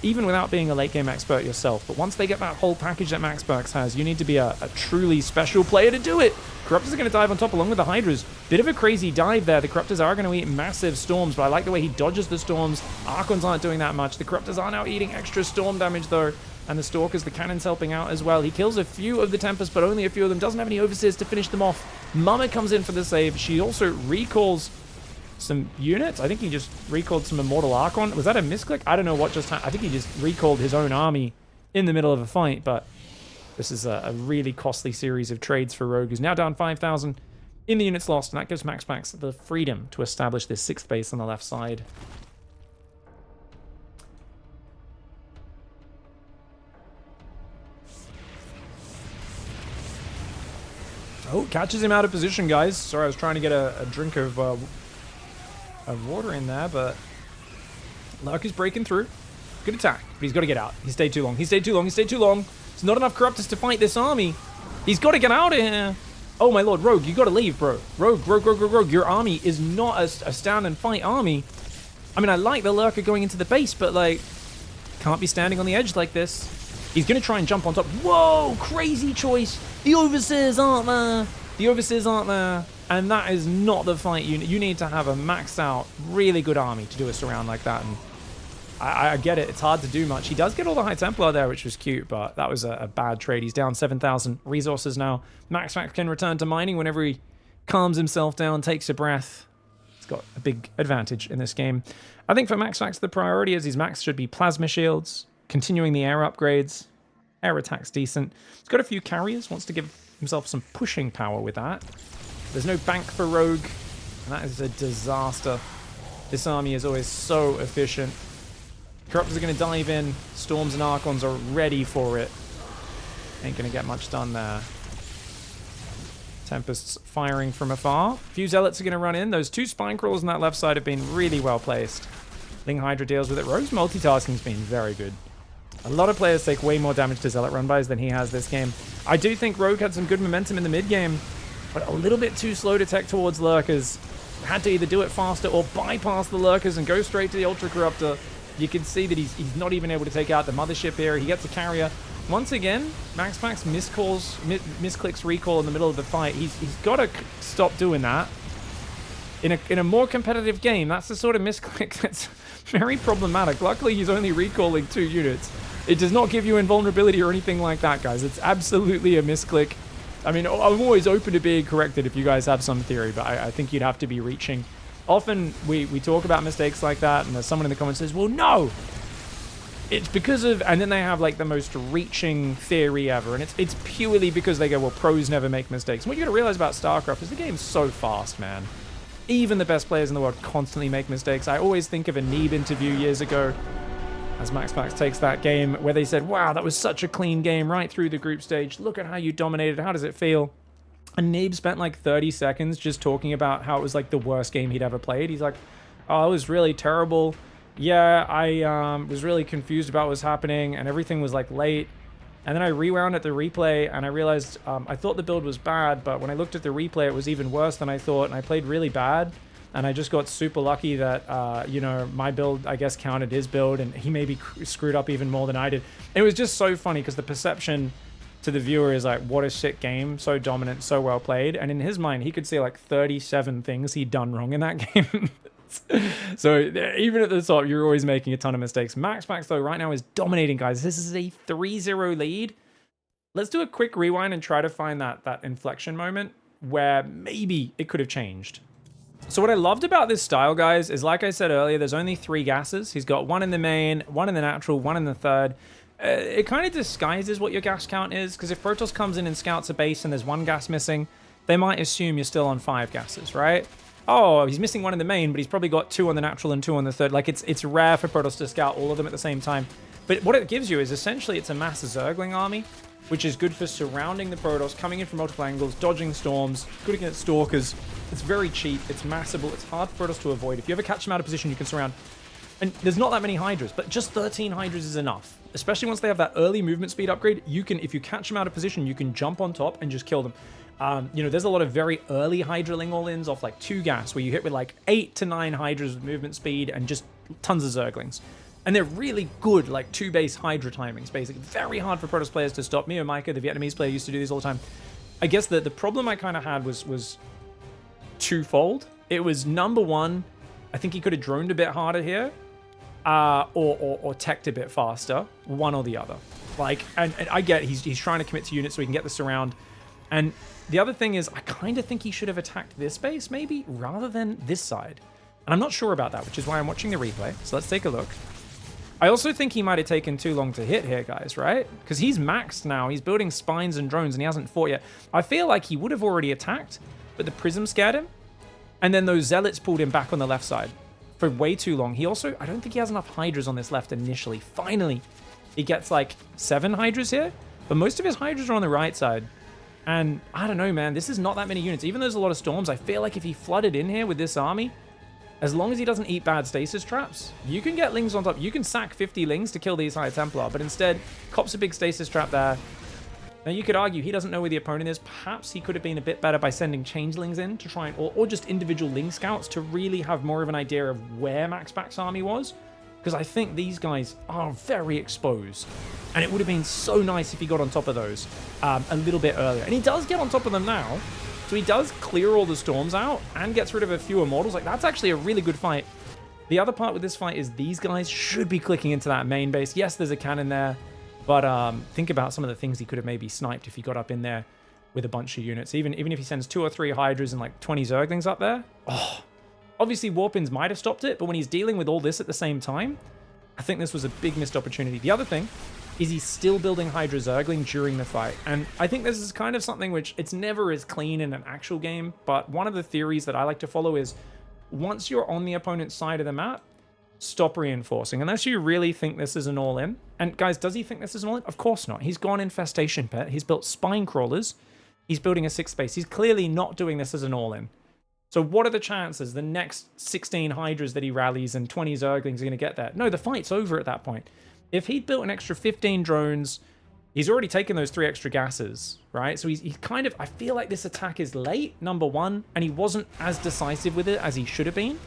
Even without being a late game expert yourself. But once they get that whole package that MAXPAX has, you need to be a truly special player to do it. Corruptors are going to dive on top along with the Hydras. Bit of a crazy dive there. The Corruptors are going to eat massive storms, but I like the way he dodges the storms. Archons aren't doing that much. The Corruptors are now eating extra storm damage though. And the Stalkers, the Cannons helping out as well. He kills a few of the Tempests, but only a few of them. Doesn't have any Overseers to finish them off. Mama comes in for the save. She also recalls some units. I think he just recalled some Immortal Archon. Was that a misclick? I don't know what just happened. I think he just recalled his own army in the middle of a fight, but this is a really costly series of trades for Rogue, who's now down 5,000 in the units lost, and that gives MAXPAX the freedom to establish this 6th base on the left side. Oh, catches him out of position, guys. Sorry, I was trying to get a drink of water in there, but Lurker's breaking through. Good attack, but he's got to get out. He stayed too long. He stayed too long. He stayed too long. There's not enough Corruptors to fight this army. He's got to get out of here. Oh my lord, Rogue, you got to leave, bro. Rogue. Your army is not a stand and fight army. I mean, I like the Lurker going into the base, but like, can't be standing on the edge like this. He's going to try and jump on top. Whoa, crazy choice. The Overseers aren't there. The Overseers aren't there. And that is not the fight you need to have a maxed out, really good army to do a surround like that. And I get it. It's hard to do much. He does get all the High Templar there, which was cute, but that was a bad trade. He's down 7,000 resources now. MAXPAX can return to mining whenever he calms himself down, takes a breath. He's got a big advantage in this game. I think for MAXPAX, the priority is his max should be Plasma Shields, continuing the air upgrades. Air attack's decent. He's got a few carriers, wants to give himself some pushing power with that. There's no bank for Rogue, and that is a disaster. This army is always so efficient. Corruptors are going to dive in. Storms and Archons are ready for it. Ain't going to get much done there. Tempests firing from afar. A few Zealots are going to run in. Those 2 Spine Crawlers on that left side have been really well placed. Ling Hydra deals with it. Rogue's multitasking's been very good. A lot of players take way more damage to Zealot run-bys than he has this game. I do think Rogue had some good momentum in the mid-game, but a little bit too slow to tech towards Lurkers. Had to either do it faster or bypass the Lurkers and go straight to the Ultra Corruptor. You can see that he's not even able to take out the Mothership here. He gets a carrier. Once again, MAXPAX misclicks recall in the middle of the fight. He's got to stop doing that. In a more competitive game, that's the sort of misclick that's very problematic. Luckily, he's only recalling 2 units. It does not give you invulnerability or anything like that, guys. It's absolutely a misclick. I mean, I'm always open to being corrected if you guys have some theory, but I think you'd have to be reaching. Often, we talk about mistakes like that, and there's someone in the comments says, well, no! It's because of... And then they have, like, the most reaching theory ever, and it's purely because they go, well, pros never make mistakes. And what you gotta realize about StarCraft is the game's so fast, man. Even the best players in the world constantly make mistakes. I always think of a Neeb interview years ago, as MAXPAX takes that game, where they said, wow, that was such a clean game right through the group stage. Look at how you dominated. How does it feel? And Neeb spent like 30 seconds just talking about how it was like the worst game he'd ever played. He's like, oh, it was really terrible. Yeah, I was really confused about what was happening, and everything was like late. And then I rewound at the replay, and I realized I thought the build was bad, but when I looked at the replay, it was even worse than I thought, and I played really bad. And I just got super lucky that, you know, my build, I guess, counted his build, and he maybe screwed up even more than I did. It was just so funny, because the perception to the viewer is like, what a shit game, so dominant, so well played. And in his mind, he could see like 37 things he'd done wrong in that game. So even at the top, you're always making a ton of mistakes. MAXPAX, though, right now is dominating, guys. This is a 3-0 lead. Let's do a quick rewind and try to find that inflection moment where maybe it could have changed. So what I loved about this style, guys, is like I said earlier, there's only 3 gases. He's got 1 in the main, 1 in the natural, 1 in the third. It kind of disguises what your gas count is, because if Protoss comes in and scouts a base and there's 1 gas missing, they might assume you're still on 5 gases, right? Oh, he's missing 1 in the main, but he's probably got 2 on the natural and 2 on the third. Like, it's rare for Protoss to scout all of them at the same time. But what it gives you is essentially it's a mass Zergling army, which is good for surrounding the Protoss, coming in from multiple angles, dodging storms, good against Stalkers. It's very cheap, it's massable, it's hard for Protoss to avoid. If you ever catch them out of position, you can surround. And there's not that many Hydras, but just 13 Hydras is enough. Especially once they have that early movement speed upgrade, you can, if you catch them out of position, you can jump on top and just kill them. You know, there's a lot of very early Hydraling all-ins off like 2 gas, where you hit with like 8 to 9 Hydras with movement speed and just tons of Zerglings. And they're really good, like 2-base Hydra timings, basically. Very hard for Protoss players to stop. Me and Micah, the Vietnamese player, used to do these all the time. I guess the problem I kind of had was twofold. It was, number one, I think he could have droned a bit harder here, or teched a bit faster, one or the other. Like, and I get he's trying to commit to units so he can get the surround. And the other thing is, I kind of think he should have attacked this base, maybe, rather than this side. And I'm not sure about that, which is why I'm watching the replay. So let's take a look. I also think he might have taken too long to hit here, guys, right? Because he's maxed now. He's building spines and drones, and he hasn't fought yet. I feel like he would have already attacked, but the Prism scared him. And then those Zealots pulled him back on the left side for way too long. He also, I don't think he has enough Hydras on this left initially. Finally, he gets like 7 Hydras here, but most of his Hydras are on the right side. And I don't know, man, this is not that many units. Even though there's a lot of storms, I feel like if he flooded in here with this army, as long as he doesn't eat bad stasis traps, you can get Lings on top. You can sack 50 Lings to kill these High Templar, but instead, cops a big stasis trap there. Now, you could argue he doesn't know where the opponent is. Perhaps he could have been a bit better by sending Changelings in to try and, or just individual Ling Scouts to really have more of an idea of where MAXPAX army was. Because I think these guys are very exposed. And it would have been so nice if he got on top of those a little bit earlier. And he does get on top of them now. So he does clear all the storms out and gets rid of a few immortals. Like, that's actually a really good fight. The other part with this fight is these guys should be clicking into that main base. Yes, there's a cannon there. But think about some of the things he could have maybe sniped if he got up in there with a bunch of units. Even if he sends 2 or 3 Hydras and like 20 Zerglings up there. Oh, obviously Warpins might have stopped it, but when he's dealing with all this at the same time, I think this was a big missed opportunity. The other thing is he still building Hydra Zergling during the fight? And I think this is kind of something which it's never as clean in an actual game, but one of the theories that I like to follow is once you're on the opponent's side of the map, stop reinforcing, unless you really think this is an all-in. And guys, does he think this is an all-in? Of course not. He's gone Infestation Pet. He's built Spine Crawlers. He's building a 6th base. He's clearly not doing this as an all-in. So what are the chances the next 16 Hydras that he rallies and 20 Zerglings are going to get there? No, the fight's over at that point. If he'd built an extra 15 drones, he's already taken those 3 extra gases, right? So he's kind of, I feel like this attack is late, number one, and he wasn't as decisive with it as he should have been.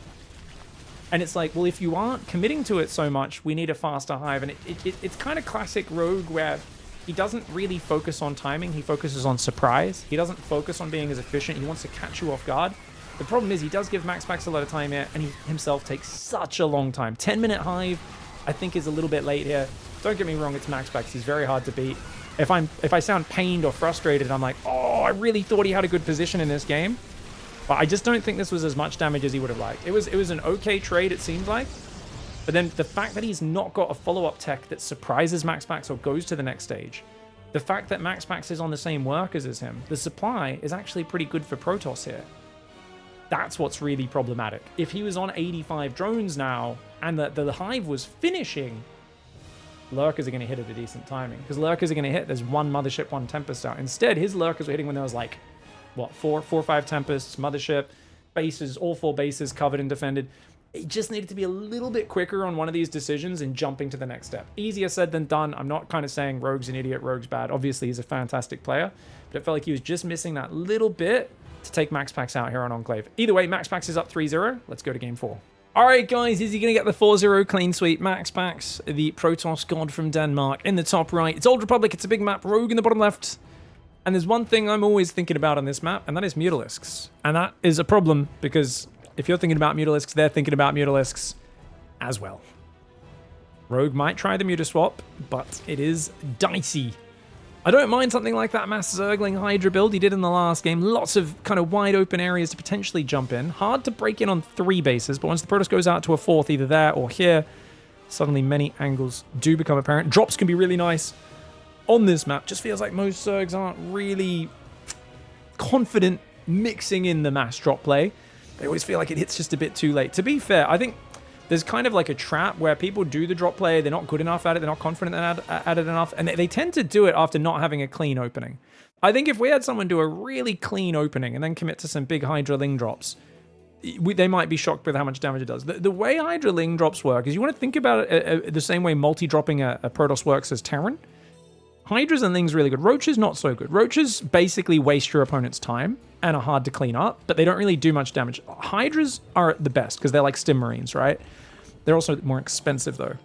And it's like, well, if you aren't committing to it so much, we need a faster hive. And it's kind of classic Rogue where he doesn't really focus on timing. He focuses on surprise. He doesn't focus on being as efficient. He wants to catch you off guard. The problem is he does give MAXPAX a lot of time here, and he himself takes such a long time. 10-minute hive, I think, is a little bit late here. Don't get me wrong, it's MAXPAX. He's very hard to beat. If I sound pained or frustrated, I'm like, oh, I really thought he had a good position in this game. But I just don't think this was as much damage as he would have liked. It was an okay trade, it seemed like. But then the fact that he's not got a follow-up tech that surprises MAXPAX or goes to the next stage, the fact that MAXPAX is on the same workers as him, the supply is actually pretty good for Protoss here. That's what's really problematic. If he was on 85 drones now, and the hive was finishing, lurkers are going to hit at a decent timing. Because lurkers are going to hit, there's 1 Mothership, 1 Tempest out. Instead, his lurkers were hitting when there was like, what, 4 or 5 Tempests, Mothership, bases, all 4 bases covered and defended. It just needed to be a little bit quicker on one of these decisions and jumping to the next step. Easier said than done. I'm not kind of saying Rogue's an idiot, Rogue's bad. Obviously, he's a fantastic player. But it felt like he was just missing that little bit to take MAXPAX out here on Enclave. Either way, MAXPAX is up 3-0. Let's go to game 4. All right, guys, is he going to get the 4-0 clean sweep? MAXPAX, the Protoss god from Denmark, in the top right. It's Old Republic. It's a big map. Rogue in the bottom left. And there's one thing I'm always thinking about on this map, and that is Mutalisks. And that is a problem, because if you're thinking about Mutalisks, they're thinking about Mutalisks as well. Rogue might try the Mutaswap, but it is dicey. I don't mind something like that Mass Zergling Hydra build he did in the last game. Lots of kind of wide open areas to potentially jump in. Hard to break in on 3 bases, but once the Protoss goes out to a 4th, either there or here, suddenly many angles do become apparent. Drops can be really nice on this map. Just feels like most Zergs aren't really confident mixing in the mass drop play. They always feel like it hits just a bit too late. To be fair, I think there's kind of like a trap where people do the drop play, they're not good enough at it, they're not confident at it enough, and they tend to do it after not having a clean opening. I think if we had someone do a really clean opening and then commit to some big Hydra Ling drops, they might be shocked with how much damage it does. The way Hydra Ling drops work is you want to think about it the same way multi-dropping a Protoss works as Terran. Hydras and Lings really good. Roaches, not so good. Roaches basically waste your opponent's time and are hard to clean up, but they don't really do much damage. Hydras are the best because they're like Stim Marines, right? They're also more expensive, though.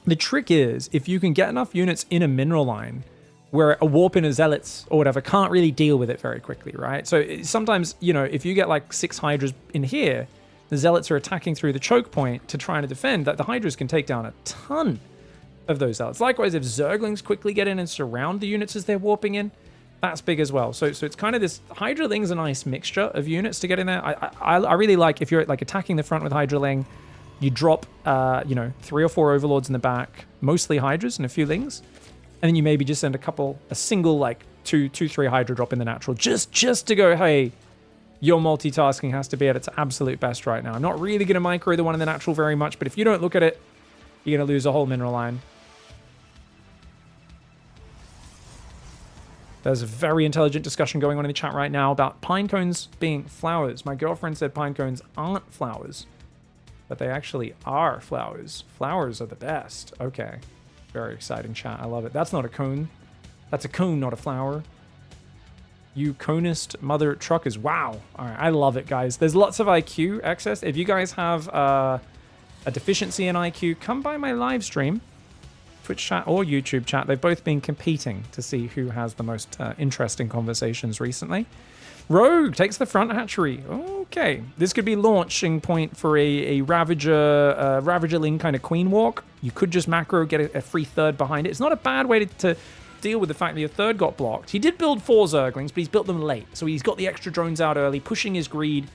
The trick is, if you can get enough units in a mineral line where a warp in a Zealots or whatever can't really deal with it very quickly, right? So sometimes, you know, if you get like 6 Hydras in here, the Zealots are attacking through the choke point to try and defend, that the Hydras can take down a ton of those Zealots. Likewise, if Zerglings quickly get in and surround the units as they're warping in, that's big as well. So it's kind of this, Hydra Ling's a nice mixture of units to get in there. I really like, if you're like attacking the front with Hydra Ling, you drop, 3 or 4 Overlords in the back, mostly Hydras and a few Lings, and then you maybe just send a single like 2-3 Hydra drop in the natural, just to go, hey, your multitasking has to be at its absolute best right now. I'm not really going to micro the one in the natural very much, but if you don't look at it, you're going to lose a whole mineral line. There's a very intelligent discussion going on in the chat right now about pine cones being flowers. My girlfriend said pine cones aren't flowers, but they actually are flowers. Flowers are the best. Okay. Very exciting chat. I love it. That's not a cone. That's a cone, not a flower. You conist mother truckers. Wow. All right. I love it, guys. There's lots of IQ excess. If you guys have a deficiency in IQ, come by my live stream. Twitch chat or YouTube chat. They've both been competing to see who has the most interesting conversations recently. Rogue takes the front hatchery. Okay. This could be launching point for a Ravager Ling kind of queen walk. You could just macro, get a free third behind it. It's not a bad way to deal with the fact that your third got blocked. He did build 4 Zerglings, but he's built them late. So he's got the extra drones out early, pushing his greed.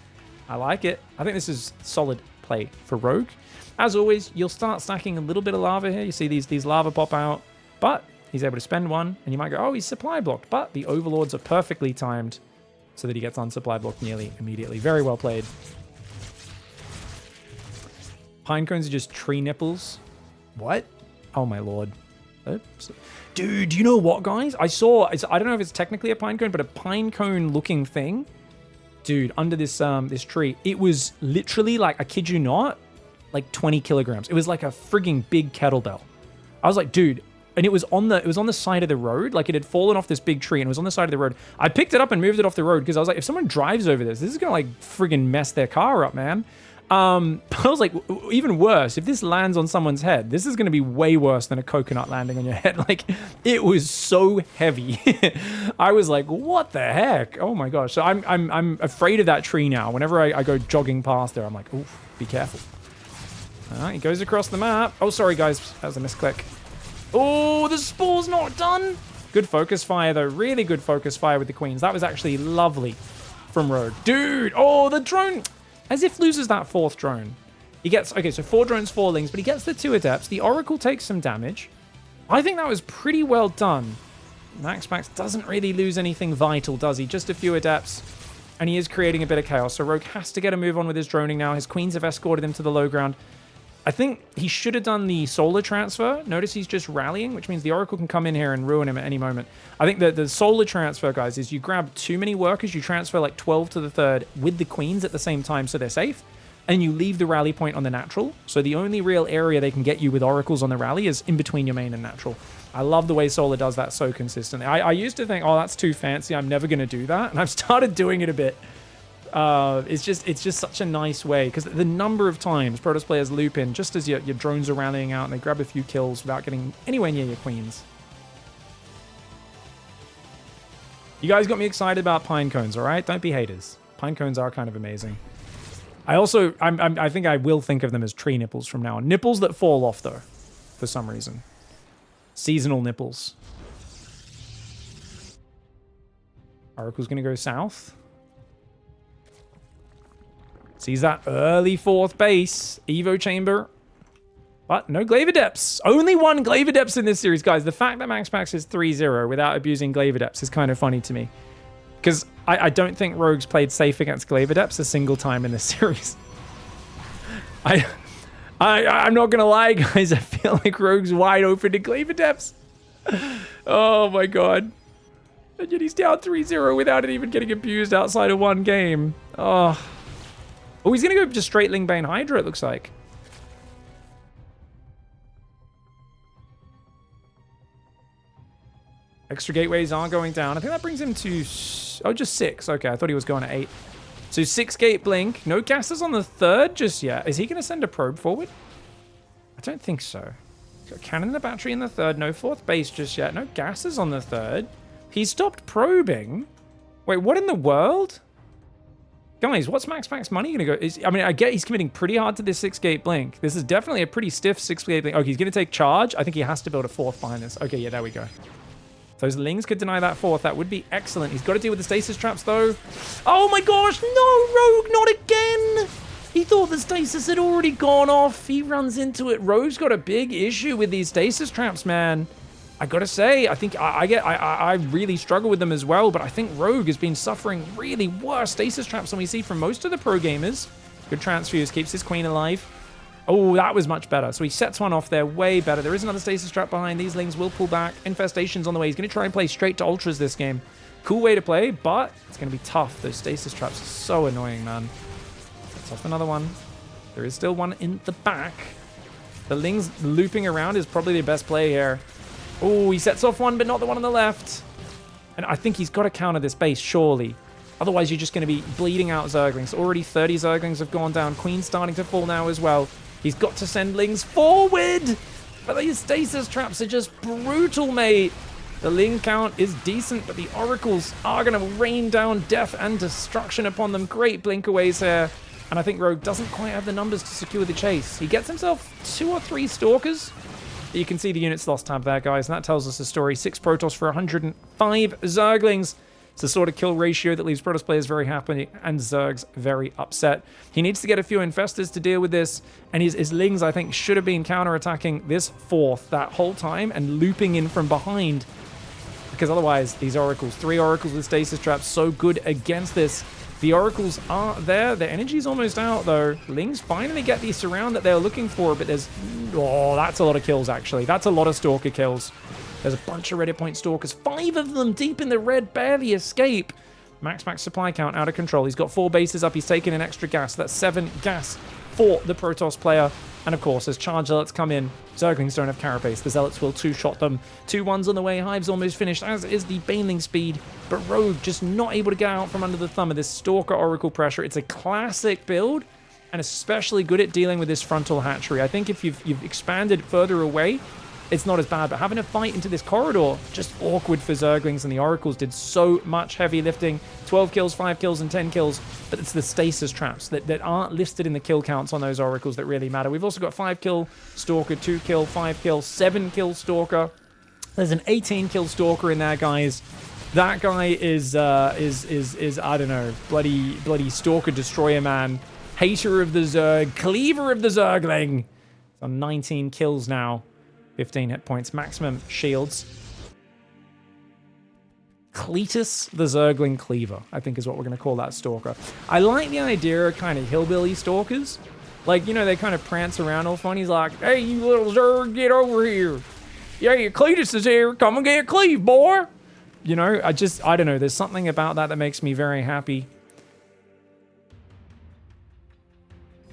I like it. I think this is solid play for Rogue. As always, you'll start stacking a little bit of lava here. You see these lava pop out. But he's able to spend one, and you might go, oh, he's supply blocked. But the Overlords are perfectly timed so that he gets unsupply blocked nearly immediately. Very well played. Pine cones are just tree nipples. What? Oh my lord. Oops. Dude, you know what, guys? I don't know if it's technically a pine cone, but a pine cone looking thing. Dude, under this this tree, it was literally like, I kid you not, like 20 kilograms. It was like a frigging big kettlebell. I was like, dude, and it was on the side of the road. Like it had fallen off this big tree and it was on the side of the road. I picked it up and moved it off the road because I was like, if someone drives over this is gonna like friggin' mess their car up, man. But I was like, even worse, if this lands on someone's head, this is going to be way worse than a coconut landing on your head. Like, it was so heavy. I was like, what the heck? Oh my gosh. So I'm afraid of that tree now. Whenever I go jogging past there, I'm like, oof, be careful. All right, he goes across the map. Oh, sorry, guys. That was a misclick. Oh, the spore's not done. Good focus fire, though. Really good focus fire with the queens. That was actually lovely from Rogue. Dude, oh, the drone... As if loses that fourth drone. He gets, okay, so 4 drones, 4 lings, but he gets the 2 adepts. The Oracle takes some damage. I think that was pretty well done. MAXPAX doesn't really lose anything vital, does he? Just a few adepts. And he is creating a bit of chaos. So Rogue has to get a move on with his droning now. His queens have escorted him to the low ground. I think he should have done the solar transfer. Notice he's just rallying, which means the Oracle can come in here and ruin him at any moment. I think that the solar transfer, guys, is you grab too many workers, you transfer like 12 to the 3rd with the queens at the same time so they're safe, and you leave the rally point on the natural. So the only real area they can get you with Oracles on the rally is in between your main and natural. I love the way solar does that so consistently. I used to think, oh, that's too fancy, I'm never going to do that, and I've started doing it a bit. It's just such a nice way, because the number of times Protoss players loop in just as your drones are rallying out and they grab a few kills without getting anywhere near your queens. You guys got me excited about pine cones, all right? Don't be haters. Pine cones are kind of amazing. I think I will think of them as tree nipples from now on. Nipples that fall off, though, for some reason. Seasonal nipples. Oracle's going to go south. Sees that early 4th base. Evo chamber. But no Glaive Adepts. Only 1 Glaive Adepts in this series, guys. The fact that MAXPAX is 3-0 without abusing Glaive Adepts is kind of funny to me. Because I don't think Rogue's played safe against Glaive Adepts a single time in this series. I'm not going to lie, guys. I feel like Rogue's wide open to Glaive Adepts. Oh, my God. And yet he's down 3-0 without it even getting abused outside of 1 game. Oh, he's going to go just straight Ling Bane Hydra, it looks like. Extra gateways are going down. I think that brings him to... Oh, just 6. Okay, I thought he was going to 8. So 6 gate blink. No gases on the 3rd just yet. Is he going to send a probe forward? I don't think so. Got cannon in the battery in the 3rd. No 4th base just yet. No gases on the 3rd. He stopped probing. Wait, what in the world? Guys, what's MAXPAX money going to go? I mean, I get he's committing pretty hard to this 6-gate blink. This is definitely a pretty stiff 6-gate blink. Okay, he's going to take charge. I think he has to build a 4th behind this. Okay, yeah, there we go. Those lings could deny that 4th. That would be excellent. He's got to deal with the stasis traps, though. Oh my gosh, no, Rogue, not again. He thought the stasis had already gone off. He runs into it. Rogue's got a big issue with these stasis traps, man. I gotta say, I think I really struggle with them as well, but I think Rogue has been suffering really worse stasis traps than we see from most of the pro gamers. Good transfuse, keeps his queen alive. Oh, that was much better. So he sets one off there, way better. There is another stasis trap behind. These lings will pull back. Infestation's on the way. He's going to try and play straight to ultras this game. Cool way to play, but it's going to be tough. Those stasis traps are so annoying, man. Sets off another one. There is still one in the back. The lings looping around is probably the best play here. Oh, he sets off one, but not the one on the left. And I think he's got to counter this base, surely. Otherwise, you're just going to be bleeding out Zerglings. Already 30 Zerglings have gone down. Queen's starting to fall now as well. He's got to send lings forward. But these stasis traps are just brutal, mate. The ling count is decent, but the oracles are going to rain down death and destruction upon them. Great blinkaways here. And I think Rogue doesn't quite have the numbers to secure the chase. He gets himself 2 or 3 stalkers. You can see the units lost tab there, guys. And that tells us the story. 6 Protoss for 105 Zerglings. It's the sort of kill ratio that leaves Protoss players very happy and Zergs very upset. He needs to get a few Infestors to deal with this, and his Lings, I think, should have been counterattacking this fourth that whole time and looping in from behind, because otherwise these Oracles, 3 Oracles with Stasis Traps, so good against this. The Oracles are there. Their energy's almost out, though. Lings finally get the surround that they were looking for, but there's... Oh, that's a lot of kills, actually. That's a lot of Stalker kills. There's a bunch of Reddit Point Stalkers. 5 of them deep in the red, barely escape. MAXPAX supply count out of control. He's got 4 bases up. He's taken an extra gas. That's 7 gas for the Protoss player. And of course, as Charge Zealots come in, Zerglings don't have Carapace. The Zealots will 2-shot them. 2 1s on the way. Hive's almost finished, as is the Baneling speed. But Rogue just not able to get out from under the thumb of this Stalker Oracle pressure. It's a classic build, and especially good at dealing with this frontal hatchery. I think if you've expanded further away, it's not as bad, but having to fight into this corridor, just awkward for Zerglings, and the Oracles did so much heavy lifting. 12 kills, 5 kills, and 10 kills, but it's the stasis traps that aren't listed in the kill counts on those Oracles that really matter. We've also got 5 kill Stalker, 2 kill, 5 kill, 7 kill Stalker. There's an 18 kill Stalker in there, guys. That guy is I don't know, bloody Stalker Destroyer man. Hater of the Zerg, cleaver of the Zergling. It's on 19 kills now. 15 hit points, maximum shields. Cletus the Zergling Cleaver, I think is what we're going to call that Stalker. I like the idea of kind of hillbilly Stalkers. Like, you know, they kind of prance around all fun. He's like, hey, you little Zerg, get over here. Yeah, Cletus is here. Come and get Cleve, boy. You know, I don't know. There's something about that makes me very happy.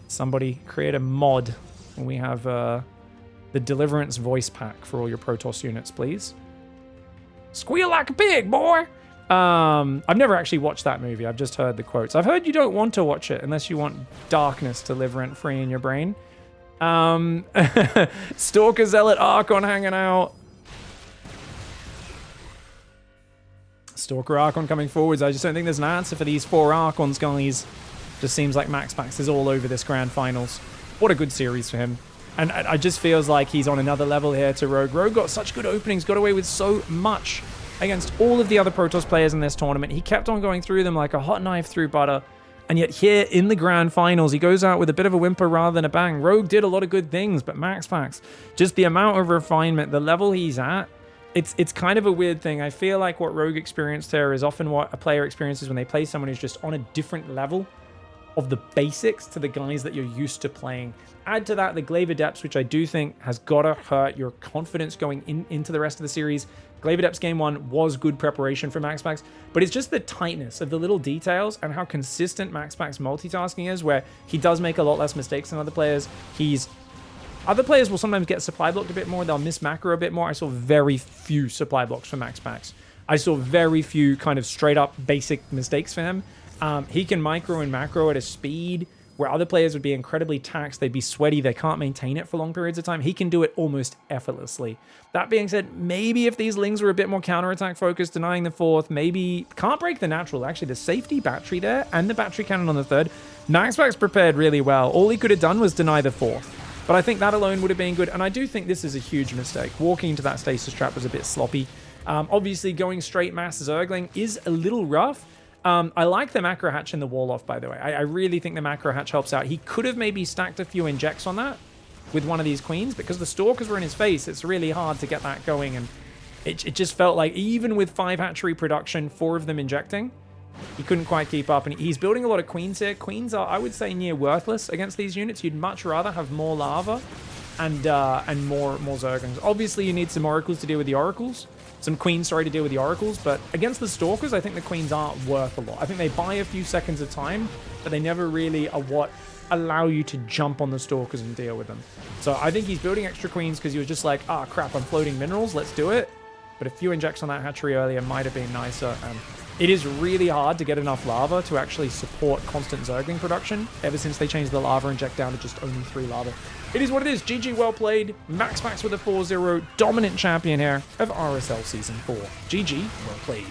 Somebody create a mod. And we have... the Deliverance voice pack for all your Protoss units, please. Squeal like a pig, boy! I've never actually watched that movie. I've just heard the quotes. I've heard you don't want to watch it unless you want darkness to live rent-free in your brain. Stalker Zealot Archon hanging out. Stalker Archon coming forwards. I just don't think there's an answer for these 4 Archons, guys. Just seems like MAXPAX is all over this Grand Finals. What a good series for him. And I just feels like he's on another level here to Rogue. Rogue got such good openings, got away with so much against all of the other Protoss players in this tournament. He kept on going through them like a hot knife through butter. And yet here in the Grand Finals, he goes out with a bit of a whimper rather than a bang. Rogue did a lot of good things, but MAXPAX, just the amount of refinement, the level he's at, it's kind of a weird thing. I feel like what Rogue experienced here is often what a player experiences when they play someone who's just on a different level of the basics to the guys that you're used to playing. Add to that the Glaive Adepts, which I do think has got to hurt your confidence going into the rest of the series. Glaive Adepts Game 1 was good preparation for MAXPAX, but it's just the tightness of the little details and how consistent MAXPAX multitasking is, where he does make a lot less mistakes than other players. Other players will sometimes get supply blocked a bit more. They'll miss macro a bit more. I saw very few supply blocks for MAXPAX. I saw very few kind of straight up basic mistakes for him. He can micro and macro at a speed where other players would be incredibly taxed. They'd be sweaty. They can't maintain it for long periods of time. He can do it almost effortlessly. That being said, maybe if these Lings were a bit more counterattack focused, denying the 4th, maybe can't break the natural. Actually, the safety battery there and the battery cannon on the 3rd. MAXPAX prepared really well. All he could have done was deny the 4th. But I think that alone would have been good. And I do think this is a huge mistake. Walking into that stasis trap was a bit sloppy. Obviously, going straight mass Zergling is a little rough. I like the macro hatch in the wall off, by the way. I really think the macro hatch helps out. He could have maybe stacked a few injects on that with one of these queens, because the stalkers were in his face. It's really hard to get that going, and it just felt like even with 5 hatchery production, 4 of them injecting, he couldn't quite keep up. And he's building a lot of queens here. Queens are, I would say, near worthless against these units. You'd much rather have more lava and more Zerglings. Obviously, you need some oracles to deal with the oracles. Some queens, sorry, to deal with the oracles, but against the stalkers, I think the queens aren't worth a lot. I think they buy a few seconds of time, but they never really are what allow you to jump on the stalkers and deal with them. So I think he's building extra queens because he was just like, ah, crap, I'm floating minerals, let's do it. But a few injects on that hatchery earlier might have been nicer. It is really hard to get enough lava to actually support constant Zergling production, ever since they changed the lava inject down to just only 3 lava. It is what it is. GG, well played. MAXPAX with a 4-0. Dominant champion here of RSL Season 4. GG, well played.